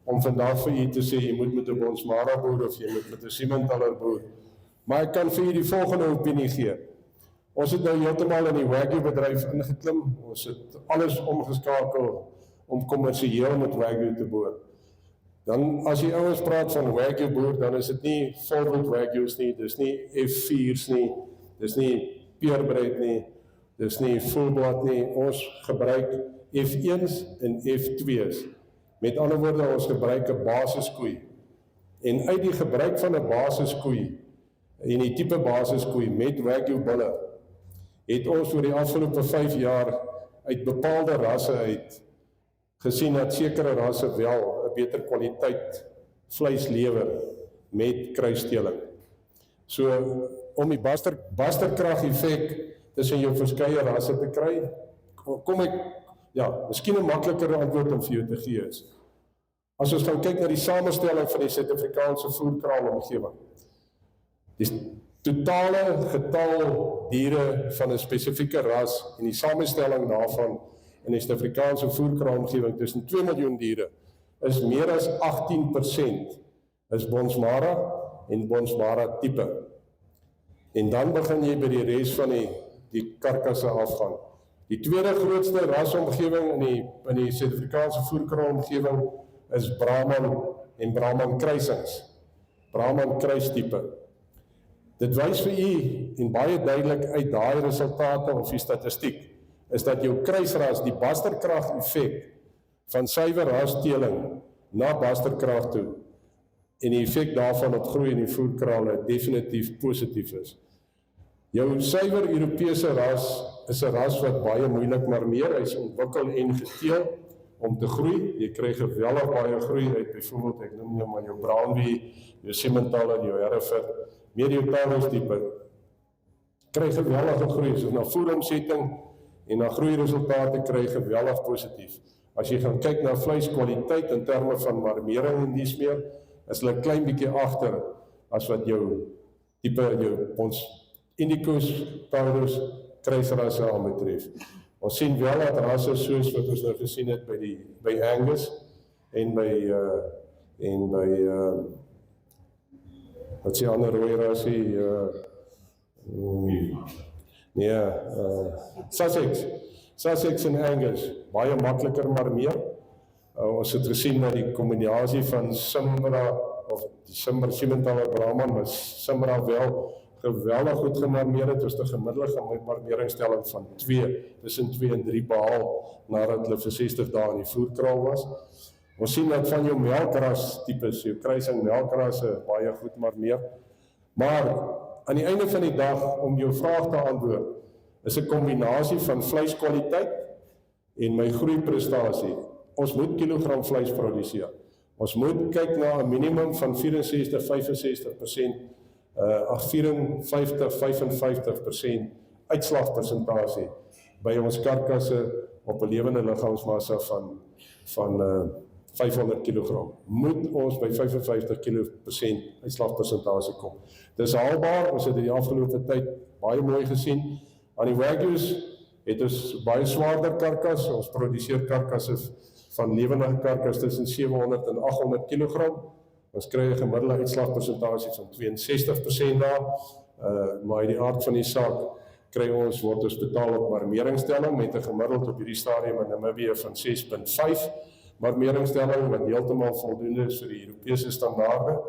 om vandag vir u te sê, jy moet met 'n Bonsmara boer of jy moet met 'n Simmentaler boer. Maar ek kan vir u die volgende opinie gee. Ons het nou heeltemal in die Wagyu bedryf ingeklim, ons het alles omgeskakel om kommersieel met Wagyu te boer. Dan as jy ouens praat van Wagyu boer, dan is dit nie volbloed Wagyus nie, dis nie F4's nie, dis nie purebred nie, dis nie fullblad nie, ons gebruik F1's en F2's. Met ander woorde, ons gebruik 'n basiskoei. En uit die gebruik van 'n basiskoei, en die tipe basiskoei met Wagyu bulle, het ons oor die afgelope 5 jaar uit bepaalde rasse uit gesien dat sekere rasse wel 'n beter kwaliteit vleis lewer met kruissteling. So om die basterkrag effek tussen jou verskeie rasse te kry, miskien 'n makliker antwoord om vir jou te gee is. As ons gaan kyk na die samestelling van die Suid-Afrikaanse voerkraalomgewing, die totale getal diere van 'n spesifieke ras en die samestelling daarvan in die Suid-Afrikaanse voerkraalomgewing tussen 2 miljoen diere is meer as 18% is Bonsmara en Bonsmara tipe. En dan begin jy by die res van die karkasse afgaan. Die tweede grootste rasomgewing in die Suid-Afrikaanse voerkraalomgewing is Brahman en Brahman kruisings. Brahman kruistipe. Dit wys vir u en baie duidelik uit daai resultate of die statistiek is dat jou kruisras die basterkrag effek van suiwer rasteling na basterkrag toe en die effek daarvan op groei in die voerkrale definitief positief is. Jou suiwer Europese ras is 'n ras wat baie moeilik marmeer, hy is ontwikkel en geteel om te groei. Jy kry geweldig baie groei uit, byvoorbeeld ek noem nou maar jou Brownwee, jou Simmentaler, jou Hereford, Mediotaurus tipe, kry geweldige groei, so na voeromsetting en na groeiresultate kry geweldig positief. As jy gaan kyk na vleiskwaliteit in terme van marmering en dies meer, is hulle klein bietjie agter as wat jou tipe, jou ons Indicus, Taurus, kruisrasse aanbetref. Ons sien wel dat rasse soos wat ons nou gesien het by Angus en by wat is die ander rooi rasie? Nee, Sussex en Angus, baie makliker maar meer. Ons het gesien dat die kombinasie van Simra, of die Simmentaler Brahman, maar Simra wel geweldig goed gemarmeer het, was die gemiddelige marmeringstelling van 2, tussen 2 en 3 behaal, nadat hulle vir 60 dae in die voerkraal was. Ons sien dat van jou melkras tipes, jou kruising melkrasse baie goed marmeer, maar aan die einde van die dag, om jou vraag te antwoord, is 'n kombinasie van vleiskwaliteit en my groeiprestasie. Ons moet kilogram vleis produseer. Ons moet kyk na 'n minimum van 64-65%, 54-55% uitslagpersentasie by ons karkasse op 'n lewende liggaamsmassa van 500 kg. Moet ons by 55% uitslagpersentasie kom. Dis haalbaar, ons het in die afgelope tyd baie mooi gesien. Aan die Wagyus het ons baie swaarder karkas, ons produseer karkasse van lewendige karkas tussen 700 en 800 kg. Ons kry 'n gemiddelde uitslagpersentasie van 62% daar, maar uit die aard van die saak word ons betaal op marmeringstelling met 'n gemiddeld op hierdie stadium in Namibië van 6.5 marmeringstelling, wat heeltemal voldoende is vir die Europese standaarde.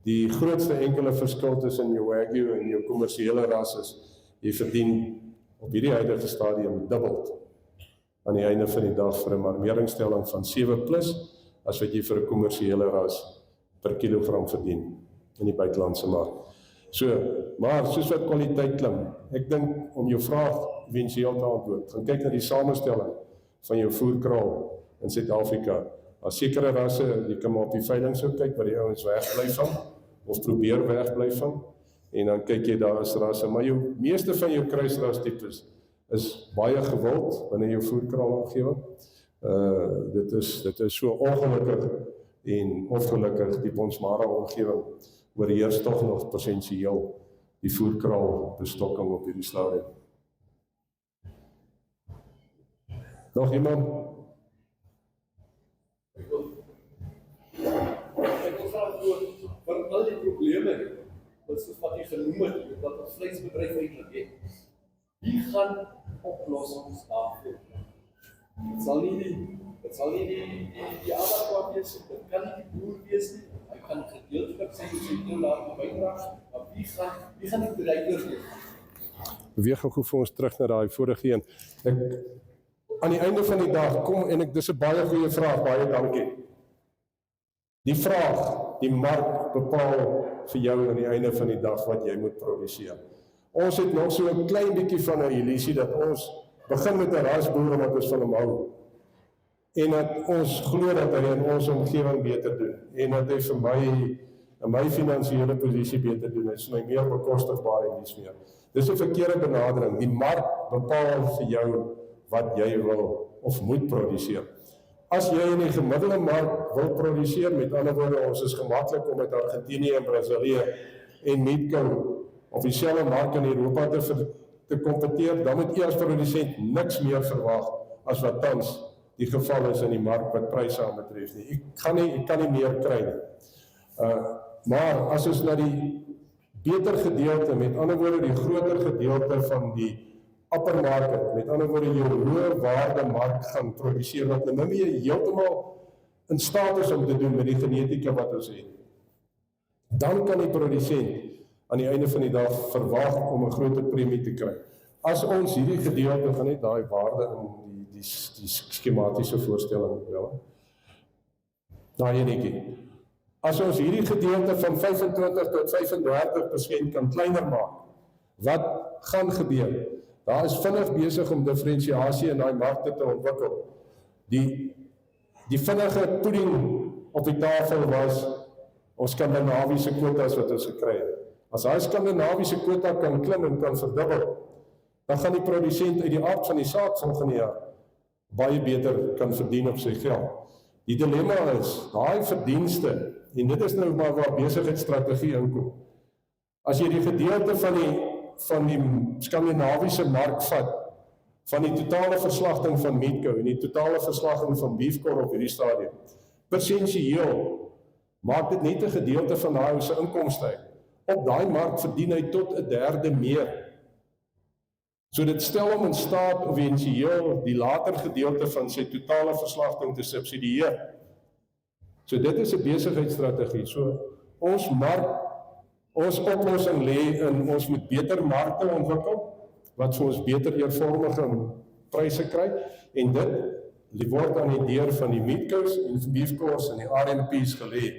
Die grootste enkele verskil tussen jou Wagyu en jou kommersiële ras is, jy verdien op hierdie huidige stadium dubbel aan die einde van die dag vir 'n marmeringstelling van 7+, as wat jy vir 'n kommersiële ras per kilogram verdien in die buitelandse mark. So, maar soos wat kwaliteit klim, ek dink om jou vraag eventueel te antwoord, gaan kyk na die samestelling van jou voerkraal in Suid-Afrika. As sekere rasse, jy kan maar op die veiling so kyk wat die ouens wegbly van, of probeer wegbly van, en dan kyk jy daar is rasse, maar jou meeste van jou kruisrastipes is baie gewild binne jou voerkraal omgewing. Dit is so ongelukkig en ongelukkig die Bonsmara omgewing oorheers tog nog potensieel die voerkraal bestokking op hierdie stadium. Nog iemand? Ek wil vraag oor van al die probleme soos wat jy genoem het, wat ons vleisbedryf eintlik het. Wie gaan oplossings daarvoor? Dit sal nie die abattoir wees, dit kan nie die boer wees nie, hy kan gedeeltelik sy laat bydra, maar wie gaan die bedrywer wees? Beweeg gou vir ons terug na daai vorige een. Aan die einde van die dag, dis 'n baie goeie vraag, baie dankie. Die vraag, die mark bepaal vir jou aan die einde van die dag wat jy moet produseer. Ons het nog so 'n klein bietjie van 'n illusie dat ons begin met 'n rasboer omdat ons van hom hou. En dat ons glo dat hy in ons omgewing beter doen. En dat hy vir my finansiële posisie beter doen. Hy is my meer bekostigbaar en niks meer. Dis 'n verkeerde benadering. Die mark bepaal vir jou wat jy wil of moet produseer. As jy in die gemiddelde mark wil produseer, met ander woorde, ons is gemaklik om met Argentinië en Brazilië en Mexico op dieselfde mark in Europa te kompeteer, dan moet jy as produsent niks meer verwag as wat tans die geval is in die mark wat pryse aanbetref nie. Ek kan nie meer kry nie. Maar as ons na die beter gedeelte, met ander woorde die groter gedeelte van die upper market, met ander woorde jou hoë waarde mark gaan produseer, wat Namibië heeltemal in staat is om te doen met die genetika wat ons het, dan kan die produsent aan die einde van die dag verwag om 'n groter premie te kry. As ons hierdie gedeelte gaan net daai waarde in die skematiese voorstelling wel. Daai enetjie. As ons hierdie gedeelte van 25 tot 35% kan kleiner maak, wat gaan gebeur? Daar is vinnig besig om diferensiasie in daai markte te ontwikkel. Die vinnige pudding op die tafel was ons Skandinawiese kwotas wat ons gekry het. As hy Skandinawiese kwota kan klim en kan verdubbel, dan gaan die produsent uit die aard van die saak volgende jaar baie beter kan verdien op sy geld. Die dilemma is, daai verdienste, en dit is nou maar waar besigheidsstrategie inkom. As jy die gedeelte van die Skandinawiese mark vat, van die totale verslagting van meatcow en die totale verslagting van beefcow op hierdie stadium, persentueel maak dit net 'n gedeelte van daai ou se inkomste uit. Op daai mark verdien hy tot 1/3 meer. So dit stel hom in staat eventueel die later gedeelte van sy totale verslagting te subsidieer. So dit is 'n besigheidsstrategie. So ons oplossing lê in ons moet beter markte ontwikkel wat vir ons beter eenvormige pryse kry en dit word aan die deur van die meatcows en die beefcows en die RMP's gelê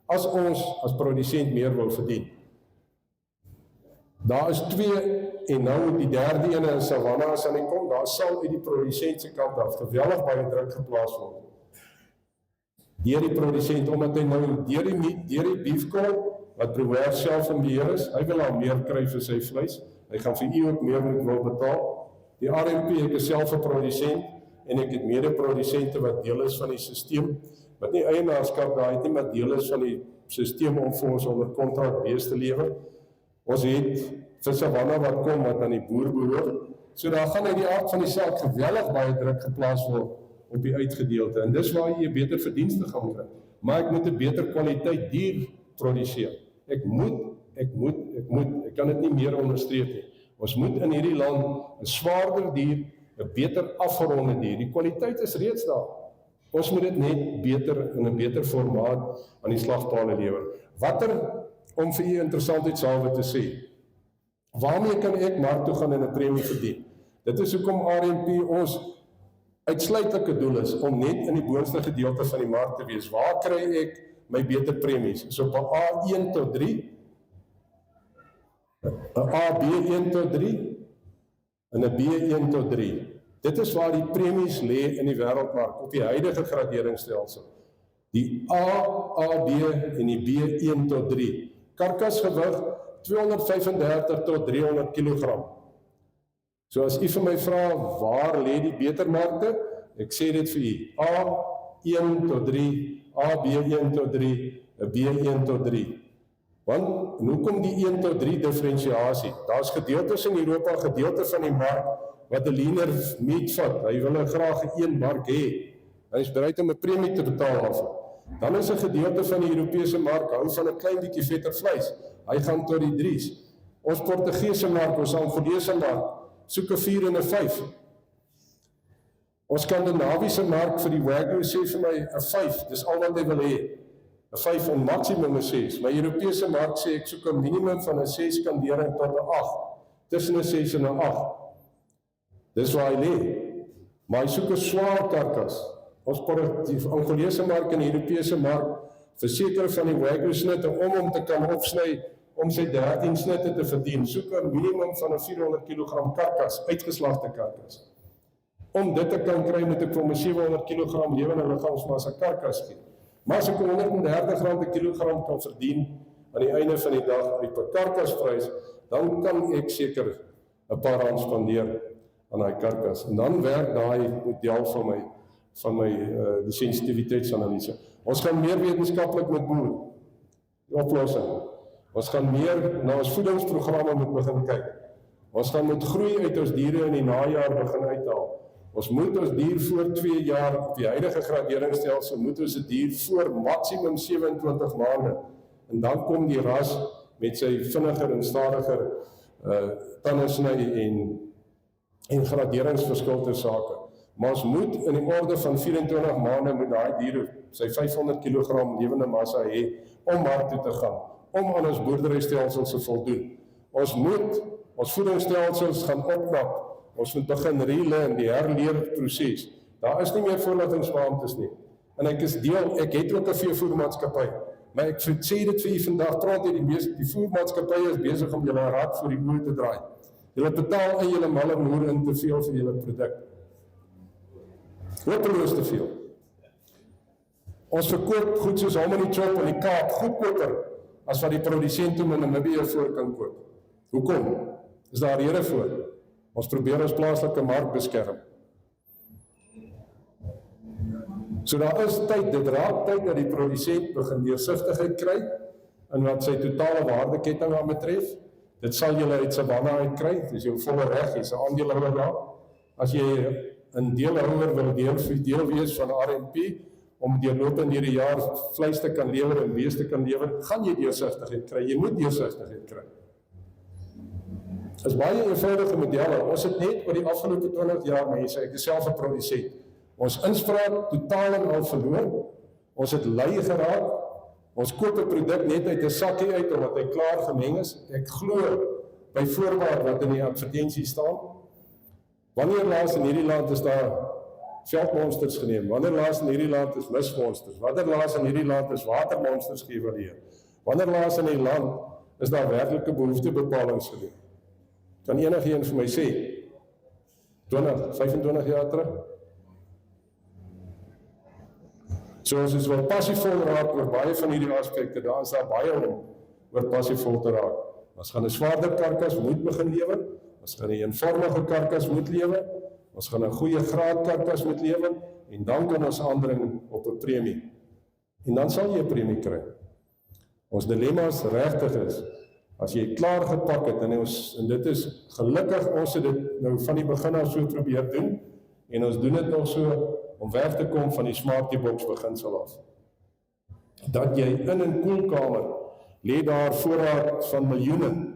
as ons as produsent meer wil verdien. Daar is 2 en nou die derde ene in Savannah as aan die kom, daar sal uit die produsent se kant af geweldig baie druk geplaas word. Deur die produsent, omdat hy nou deur die beefcow, wat Brewer self in beheer is, hy wil al meer kry vir sy vleis, hy gaan vir u ook meer moet wil betaal. Die RMP, ek is self 'n produsent, en ek het mede-produsente wat deel is van die stelsel, wat nie eienaarskap daar het nie, maar deel is van die stelsel om vir ons onder kontrak beeste te lewer. Ons het vir Savannah wat kom, wat aan die boer behoort, so daar gaan uit die aard van die saak geweldig baie druk geplaas word op die uitgedeelte, en dis waar jy 'n beter verdienste gaan kry, maar ek moet 'n beter kwaliteit dier produseer. Ek kan dit nie meer onderstreep nie. Ons moet in hierdie land 'n swaarder dier, 'n beter afgeronde dier. Die kwaliteit is reeds daar. Ons moet dit net beter in 'n beter formaat aan die slagpale lewer. Om vir u interessantheidshalwe te sê, waarmee kan ek mark toe gaan en 'n premie verdien? Dit is hoekom RMP ons uitsluitlike doel is om net in die boonste gedeelte van die mark te wees. Waar kry ek my beter premies? So op 'n A1 tot 3, 'n AB1 tot 3 en 'n B1 tot 3. Dit is waar die premies lê in die wêreldmark op die huidige graderingsstelsel. Die A, AB en die B1 tot 3. Karkasgewig 235 tot 300 kg. So as u vir my vra, waar lê die beter markte? Ek sê dit vir u, A1 tot 3, AB1 tot 3, B1 tot 3. Want, en hoekom die 1 tot 3 differentiasie? Daar is gedeeltes in Europa, gedeelte van die mark, wat 'n leaner meat vat, hy wil graag 'n 1 mark hê, hy is bereid om 'n premie te betaal daarvoor. Dan is 'n gedeelte van die Europese mark, hou van 'n klein bietjie vetter vleis, hy gaan tot die 3's. Ons Portugese mark, ons Angolese mark, soek 'n 4 en 'n 5. Ons Skandinawiese mark vir die Wagyu sê vir my 'n 5, dis al wat hy wil hê. 'n 5 en maksimum 'n 6. My Europese mark sê ek soek 'n minimum van 'n 6 skandering tot 'n 8. Tussen 'n 6 en 'n 8. Dis waar hy lê. Maar hy soek 'n swaar karkas. Ons die Angolese mark en die Europese mark verseker van die Wagyu snitte om hom te kan opsny om sy 13 snitte te verdien. Soek 'n minimum van 'n 400 kg karkas, uitgeslagte karkas. Om dit te kan kry moet ek vir my 700 kg lewende liggaamsmassa karkas gee. Maar as ek R130 per kilogram kan verdien aan die einde van die dag uit 'n karkasprys, dan kan ek seker 'n paar rand spandeer aan daai karkas. En dan werk daai model van my die sensitiwiteitsanalise. Ons gaan meer wetenskaplik met boer. Die oplossing. Ons gaan meer na ons voedingsprogramme moet begin kyk. Ons gaan met groei uit ons diere in die najaar begin uithaal. Ons moet ons dier voor 2 jaar op die huidige graderingsstelsel moet ons 'n dier voor maksimum 27 maande. En dan kom die ras met sy vinniger en stadiger tandesny en graderingsverskil ter sake. Maar ons moet in die orde van 24 maande met daai diere sy 500 kg lewende massa hê om mark toe te gaan, om aan ons boerderystelsels te voldoen. Ons moet ons voedingsstelsels gaan opknap. Ons moet begin relearn, die herleerproses. Daar is nie meer voorligtingsbeamptes nie. En ek het ook 'n veevoermaatskappy. Maar ek sê dit vir u vandag, praat hier die voermaatskappye is besig om julle rad voor die oë te draai. Julle betaal in julle malle moer in te veel vir julle produk. Hopeloos te veel. Ons verkoop goed soos Harmony Chop in die Kaap goedkoper as wat die produsent in Namibië voor kan koop. Hoekom? Is daar rede voor? Ons probeer ons plaaslike mark beskerm. So daar is tyd, dit raak tyd dat die produsent begin deursigtigheid kry in wat sy totale waardeketting aan betref. Dit sal julle uit Savannah uitkry, dis jou volle reg, jy's 'n aandeelhouer daar. As jy 'n deelhouer wil deel wees van RMP, om deurlopend deur die jaar vleis te kan lewer en beeste te kan lewer, gaan jy deursigtigheid kry. Jy moet deursigtigheid kry. Dit is baie eenvoudige modelle. Ons het net oor die afgelope 20 jaar mense, ek is self 'n produsent, ons inspraak totaal en al verloor. Ons het lui geraak. Ons koop 'n produk net uit 'n sakkie uit omdat hy klaar gemeng is. Ek glo by voorbaat wat in die advertensie staan. Wanneer laas in hierdie land is daar veldmonsters geneem? Wanneer laas in hierdie land is mismonsters? Wanneer laas in hierdie land is watermonsters geëvalueer? Wanneer laas in die land is daar werklike behoeftebepalings gedoen? Kan enigeen vir my sê? 20, 25 jaar terug? So ons is wel passievol raak oor baie van hierdie aspekte, daar is daar baie om oor passievol te raak. Ons gaan 'n swaarder karkas moet begin lewer, ons gaan 'n eenvormige karkas moet lewer, ons gaan 'n goeie graad karkas moet lewer, en dan kan ons aandring op 'n premie. En dan sal jy 'n premie kry. Ons dilemma's regtig is, as jy klaar gepak het, en dit is gelukkig, ons het dit nou van die begin af so probeer doen, en ons doen dit nog so, om weg te kom van die smarty box beginsel af. Dat jy in 'n koelkamer lê daar voorraad van miljoene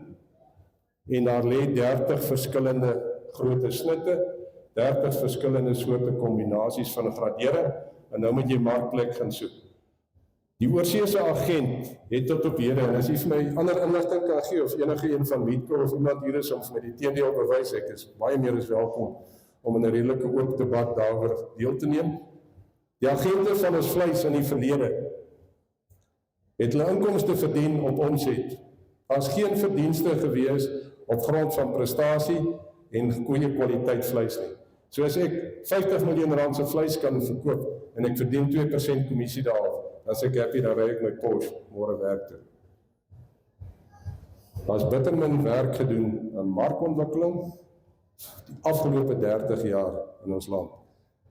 en daar lê 30 verskillende grootte snitte, 30 verskillende soorte kombinasies van gradering, en nou moet jy markplek gaan soek. Die oorseese agent het tot op hede, en as jy vir my ander inligting kan gee, of enige een van Meatco of iemand hier is om vir my die teendeel bewys, ek is baie meer as welkom om in 'n redelike oop debat daaroor deel te neem. Die agente van ons vleis in die verlede het hulle inkomste verdien op omset, as geen verdienste gewees op grond van prestasie en goeie kwaliteit vleis nie. So as ek 50 miljoen rand se vleis kan verkoop en ek verdien 2% kommissie daarop, dan sê ek happy, dan ry ek my Porsche môre werk toe. Daar's bitter min werk gedoen aan markontwikkeling die afgelope 30 jaar in ons land.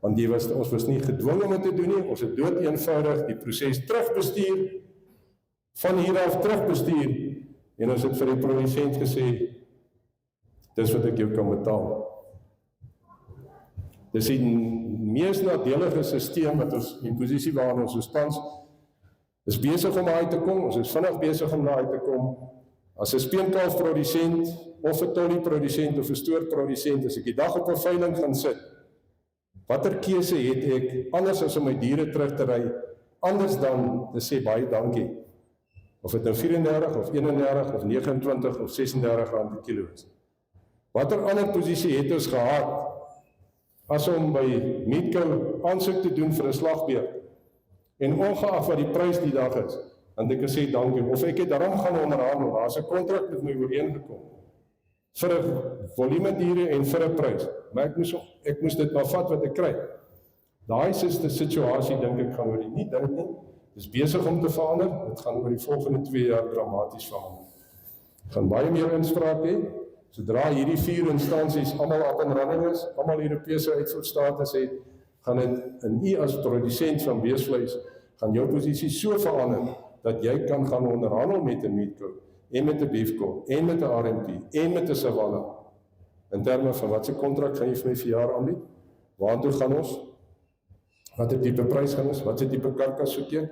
Want ons was nie gedwing om dit te doen nie, ons het dood eenvoudig die proses terugbestuur, van hier af terugbestuur, en ons het vir die produsent gesê, dis wat ek jou kan betaal. Dis die mees nadelige sisteem wat ons, die posisie waarin ons tans is besig om uit te kom, ons is vinnig besig om uit te kom, as 'n speenkalfprodusent, of 'n tollieprodusent, of 'n stoorprodusent, as ek die dag op 'n veiling gaan sit, watter keuse het ek, anders as om my diere terug te ry, anders dan te sê baie dankie, of dit nou 34, of 31, of 29, of 36 rand per kilo is. Watter ander posisie het ons gehad, as om by Meatco aansoek te doen vir 'n slagbeer, en ongeag wat die prys die dag is, dan ek sê dankie, of ek het daarom gaan onderhandel, daar is 'n kontrak met my ooreengekom, vir 'n volume diere en vir 'n prys, maar ek moes dit maar vat wat ek kry. Daai is die situasie, dink ek, gaan oor die nie dink nie, dis besig om te verander, dit gaan oor die volgende 2 jaar dramaties verander. Gaan baie meer inspraak hê, sodra hierdie 4 instansies almal op in running is, almal Europese uitvoerstatus het, gaan dit in u as produsent van beesvleis, gaan jou posisie so verander, dat jy kan gaan onderhandel met 'n Meatco, en met 'n Beefco, en met 'n RMP, en met 'n Savanna, in terme van wat se kontrak gaan jy vir my vir jaar aanbied, waartoe gaan ons, wat 'n tipe prys gaan ons, wat se tipe karkas soek jy,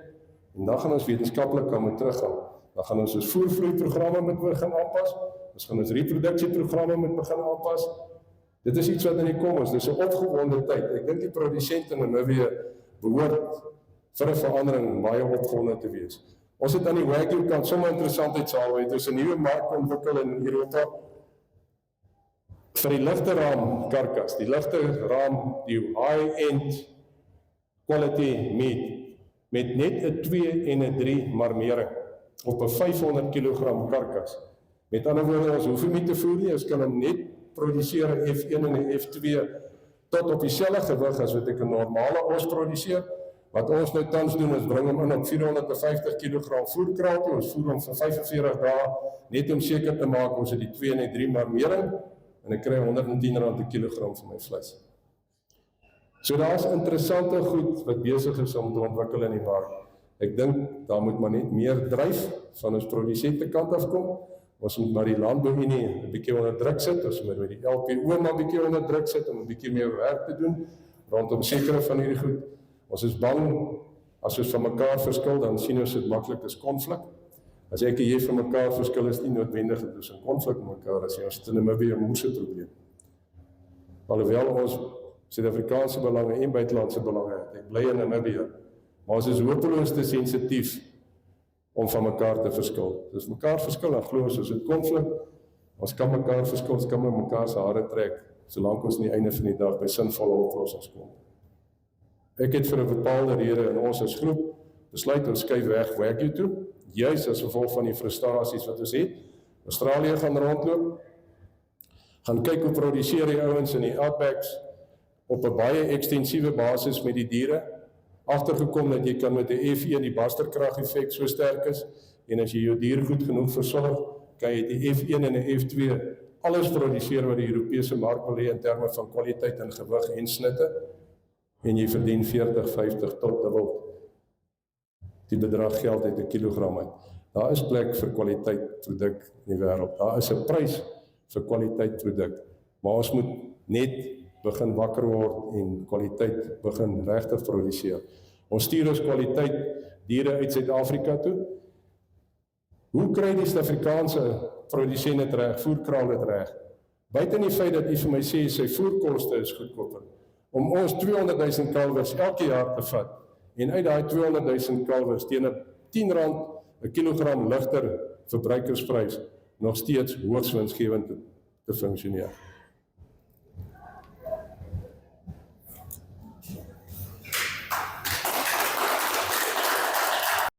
en dan gaan ons wetenskaplik kan moet teruggaan, dan gaan ons voervloeiprogramme moet begin aanpas, ons gaan ons reproduksieprogramme moet begin aanpas, dit is iets wat in die kom is, dit is 'n opgewonde tyd, ek dink die produsente in Namibië behoort vir 'n verandering baie opgewonde te wees. Ons het aan die Wagyu kant sommer interessantheidshalwe, het ons 'n nuwe mark ontwikkel in Europa, vir die ligte raam karkas, die ligte raam, die high-end quality meat, met net 'n 2 en 'n 3 marmering, op 'n 500 kg karkas. Met ander woorde, ons hoef nie te voer nie, ons kan hom net produseer in F1 en in F2, tot op dieselfde gewig as wat ek 'n normale os produseer. Wat ons nou tans doen, is bring hom in op 450 kg voerkraal toe, ons voer hom vir 45 dae, net om seker te maak, ons het die 2 en die 3 marmering, en ek kry R110 per kilogram vir my vleis. So daar is interessante goed wat besig is om te ontwikkel in die mark. Ek dink, daar moet maar net meer dryf van ons produsente kant afkom, ons moet maar die landbouunie 'n bietjie onder druk sit, ons moet die LPO maar 'n bietjie onder druk sit, om 'n bietjie meer werk te doen, rondom sekere van hierdie goed. Ons is bang As ons van mekaar verskil, dan sien ons dit maklik as konflik. As ek en jy van mekaar verskil, is nie noodwendig dat ons in konflik met mekaar is, ons het in Namibië 'n moerse probleem. Alhoewel ons Suid-Afrikaanse belange en buitelandse belange het, ek bly in Namibië, maar ons is hopeloos te sensitief om van mekaar te verskil. As mekaar verskil, dan glo ons het konflik, ons kan mekaar verskil, ons kan met mekaar se hare trek, solank ons aan die einde van die dag by sinvolle oplossings kom. Ek het vir 'n bepaalde rede in ons as groep besluit ons skuif weg Wagyu toe, juis as gevolg van die frustrasies wat ons het. Australië gaan rondloop, gaan kyk hoe produseer die ouens in die outbacks op 'n baie ekstensiewe basis met die diere, agtergekom dat jy kan met 'n F1 die basterkrag-effek so sterk is, en as jy jou dier goed genoeg versorg, kan jy die F1 en die F2 alles produseer wat die Europese mark wil hê in terme van kwaliteit en gewig en snitte, en jy verdien 40, 50 tot dubbel die bedrag geld uit 'n kilogram uit. Daar is plek vir kwaliteit produk in die wêreld. Daar is 'n prys vir kwaliteit produk, maar ons moet net begin wakker word en kwaliteit begin regtig produseer. Ons stuur ons kwaliteit diere uit Suid-Afrika toe. Hoe kry die Suid-Afrikaanse produsent dit reg, voerkraal dit reg? Buiten die feit dat u vir my sê sy voerkoste is goedkoper, om ons 200,000 kalwers elke jaar te vat, en uit daai 200,000 kalwers teen 'n R10 'n kilogram ligter verbruikersprys nog steeds hoogs winsgewend te funksioneer.